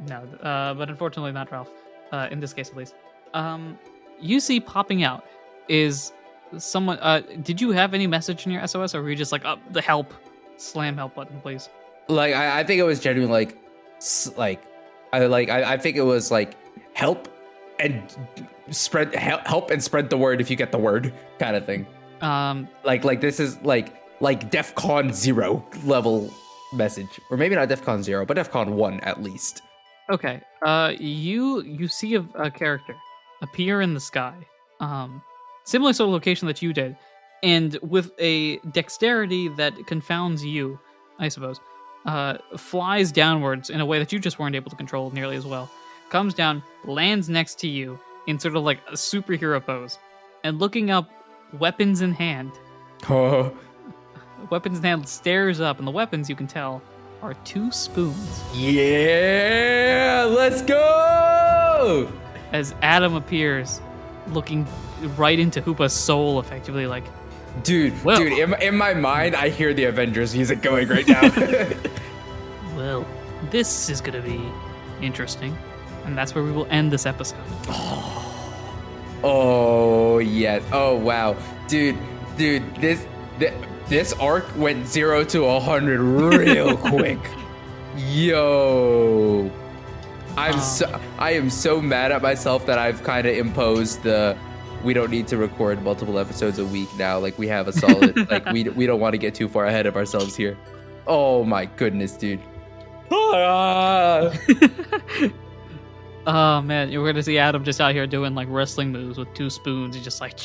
Speaker 2: No, but unfortunately not Ralph. In this case, at least. You see popping out is someone. Did you have any message in your SOS, or were you just like, the help, slam help button, please?
Speaker 3: Like I think it was genuinely I think it was like help and spread the word if you get the word kind of thing. Like this is like DEFCON 0 level message, or maybe not DEFCON 0, but DEFCON 1 at least.
Speaker 2: Okay. You see a character appear in the sky, similar sort of location that you did, and with a dexterity that confounds you, I suppose, flies downwards in a way that you just weren't able to control nearly as well. Comes down, lands next to you in sort of like a superhero pose, and looking up, weapons in hand.
Speaker 3: Oh.
Speaker 2: Weapons in hand, stares up, and the weapons, you can tell, are 2 spoons.
Speaker 3: Yeah, let's go!
Speaker 2: As Adam appears, looking right into Hoopa's soul, effectively, like,
Speaker 3: Dude,
Speaker 2: well.
Speaker 3: in my mind, I hear the Avengers music going right now.
Speaker 4: Well, this is gonna be interesting.
Speaker 2: and that's where we will end this episode.
Speaker 3: Oh, yes. Oh, wow. Dude, this arc went 0 to 100 real quick. Yo. I am so mad at myself that I've kind of imposed the we don't need to record multiple episodes a week now. Like, we have a solid, like, we don't want to get too far ahead of ourselves here. Oh my goodness, dude.
Speaker 2: Oh man, you're gonna see Adam just out here doing like wrestling moves with 2 spoons. He's just like,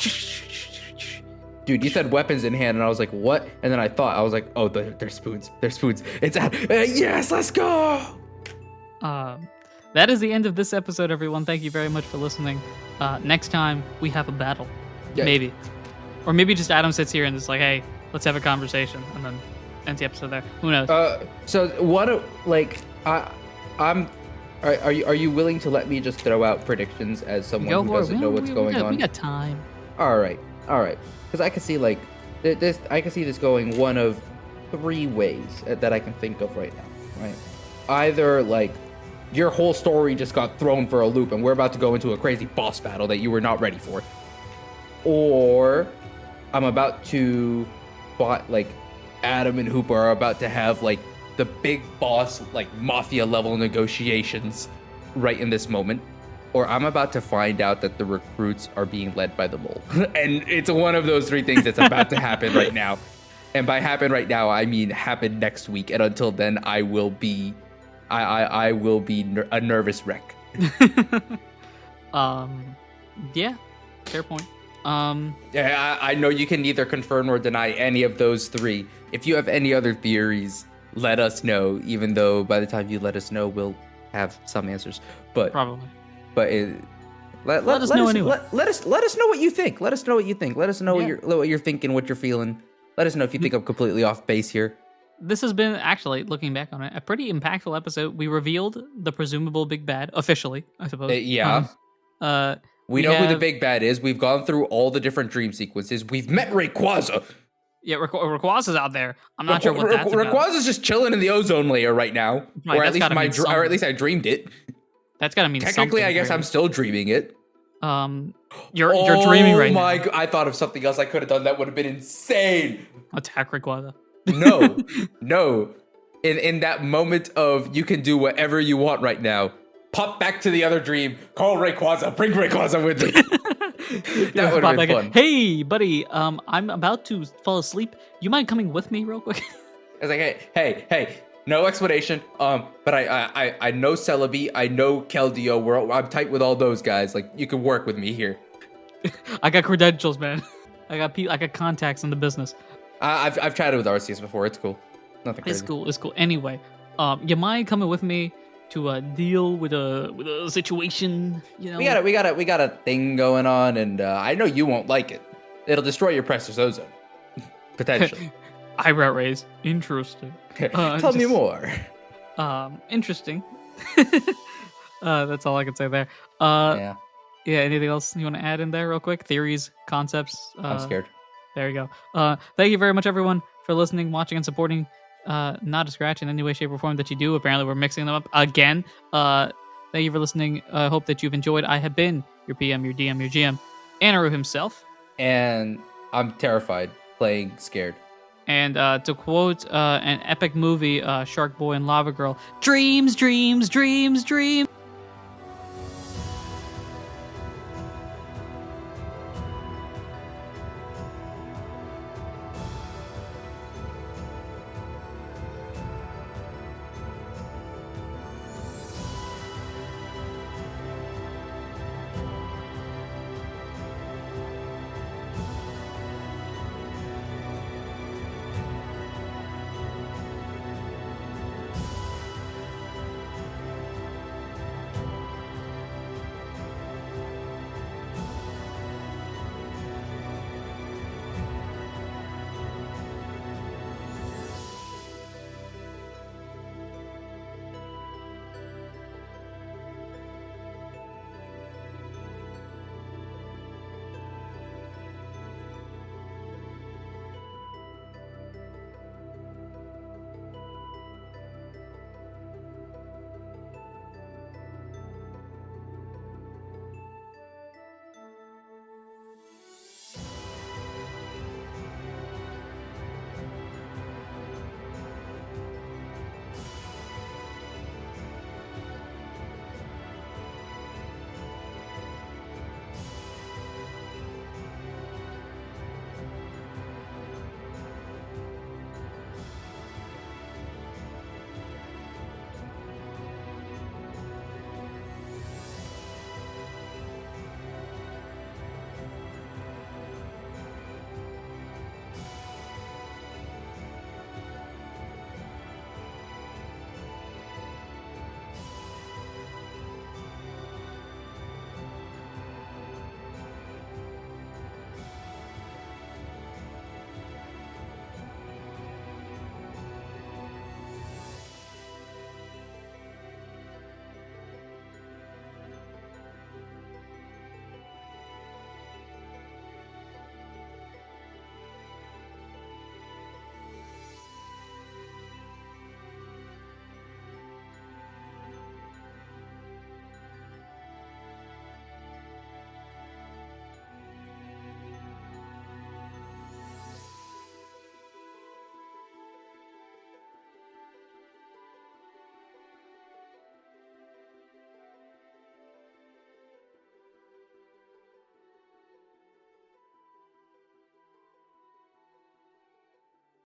Speaker 3: dude, you said weapons in hand, and I was like, what? And then I thought, I was like, oh, they're spoons. They're spoons. It's out. Yes, let's go.
Speaker 2: That is the end of this episode, everyone. Thank you very much for listening. Next time we have a battle,
Speaker 3: Yeah.
Speaker 2: maybe, or maybe just Adam sits here and is like, hey, let's have a conversation, and then ends the episode there. Who knows?
Speaker 3: So what? Like, I'm. Are you willing to let me just throw out predictions as someone who doesn't know what's going on?
Speaker 2: We got time.
Speaker 3: All right. Because I can see like this. I can see this going one of 3 ways that I can think of right now. Right. Either like your whole story just got thrown for a loop, and we're about to go into a crazy boss battle that you were not ready for, or I'm about to, like, Adam and Hooper are about to have like the big boss, like, mafia level negotiations right in this moment, or I'm about to find out that the recruits are being led by the mole. And it's one of those 3 things that's about to happen right now. And by happen right now, I mean happen next week. And until then, I will be a nervous wreck.
Speaker 2: Yeah, fair point.
Speaker 3: Yeah, I know you can neither confirm or deny any of those 3. If you have any other theories, let us know, even though by the time you let us know, we'll have some answers. But
Speaker 2: Probably.
Speaker 3: But let us
Speaker 2: know anyway.
Speaker 3: Let us know what you think. Let us know what you think. Let us know what you're thinking, what you're feeling. Let us know if you think I'm completely off base here.
Speaker 2: This has been, actually, looking back on it, a pretty impactful episode. We revealed the presumable big bad, officially, I suppose.
Speaker 3: Yeah. We know who the big bad is. We've gone through all the different dream sequences. We've met Rayquaza.
Speaker 2: Yeah, Rayquaza's out there. I'm not sure what that's about.
Speaker 3: Rayquaza's just chilling in the ozone layer right now,
Speaker 2: Right,
Speaker 3: or at least I dreamed it.
Speaker 2: That's gotta mean
Speaker 3: Technically,
Speaker 2: something.
Speaker 3: I guess I'm still dreaming it.
Speaker 2: You're dreaming right now.
Speaker 3: Oh my god! I thought of something else I could have done that would have been insane.
Speaker 2: Attack Rayquaza.
Speaker 3: No. In that moment of you can do whatever you want right now, pop back to the other dream. Call Rayquaza. Bring Rayquaza with me. That would have been fun.
Speaker 2: Hey, buddy. I'm about to fall asleep. You mind coming with me real quick?
Speaker 3: It's like, hey. No explanation. But I know Celebi. I know Keldeo. I'm tight with all those guys. Like, you can work with me here.
Speaker 2: I got credentials, man. I got contacts in the business.
Speaker 3: I've chatted with Arceus before. It's cool. Nothing crazy.
Speaker 2: It's cool. Anyway, you mind coming with me
Speaker 4: deal with a situation. You know,
Speaker 3: We got a thing going on, and I know you won't like it. It'll destroy your precious ozone, potentially.
Speaker 2: Eyebrow raise. Interesting.
Speaker 3: Tell me more.
Speaker 2: Interesting. That's all I can say there.
Speaker 3: Yeah,
Speaker 2: Yeah. Anything else you want to add in there, real quick? Theories, concepts.
Speaker 3: I'm scared.
Speaker 2: There you go. Thank you very much, everyone, for listening, watching, and supporting. Not a scratch in any way, shape, or form that you do. Apparently, we're mixing them up again. Thank you for listening. I hope that you've enjoyed. I have been your PM, your DM, your GM, Anirudh himself.
Speaker 3: And I'm terrified, playing scared.
Speaker 2: And to quote an epic movie, Shark Boy and Lava Girl, dreams, dreams, dreams, dreams.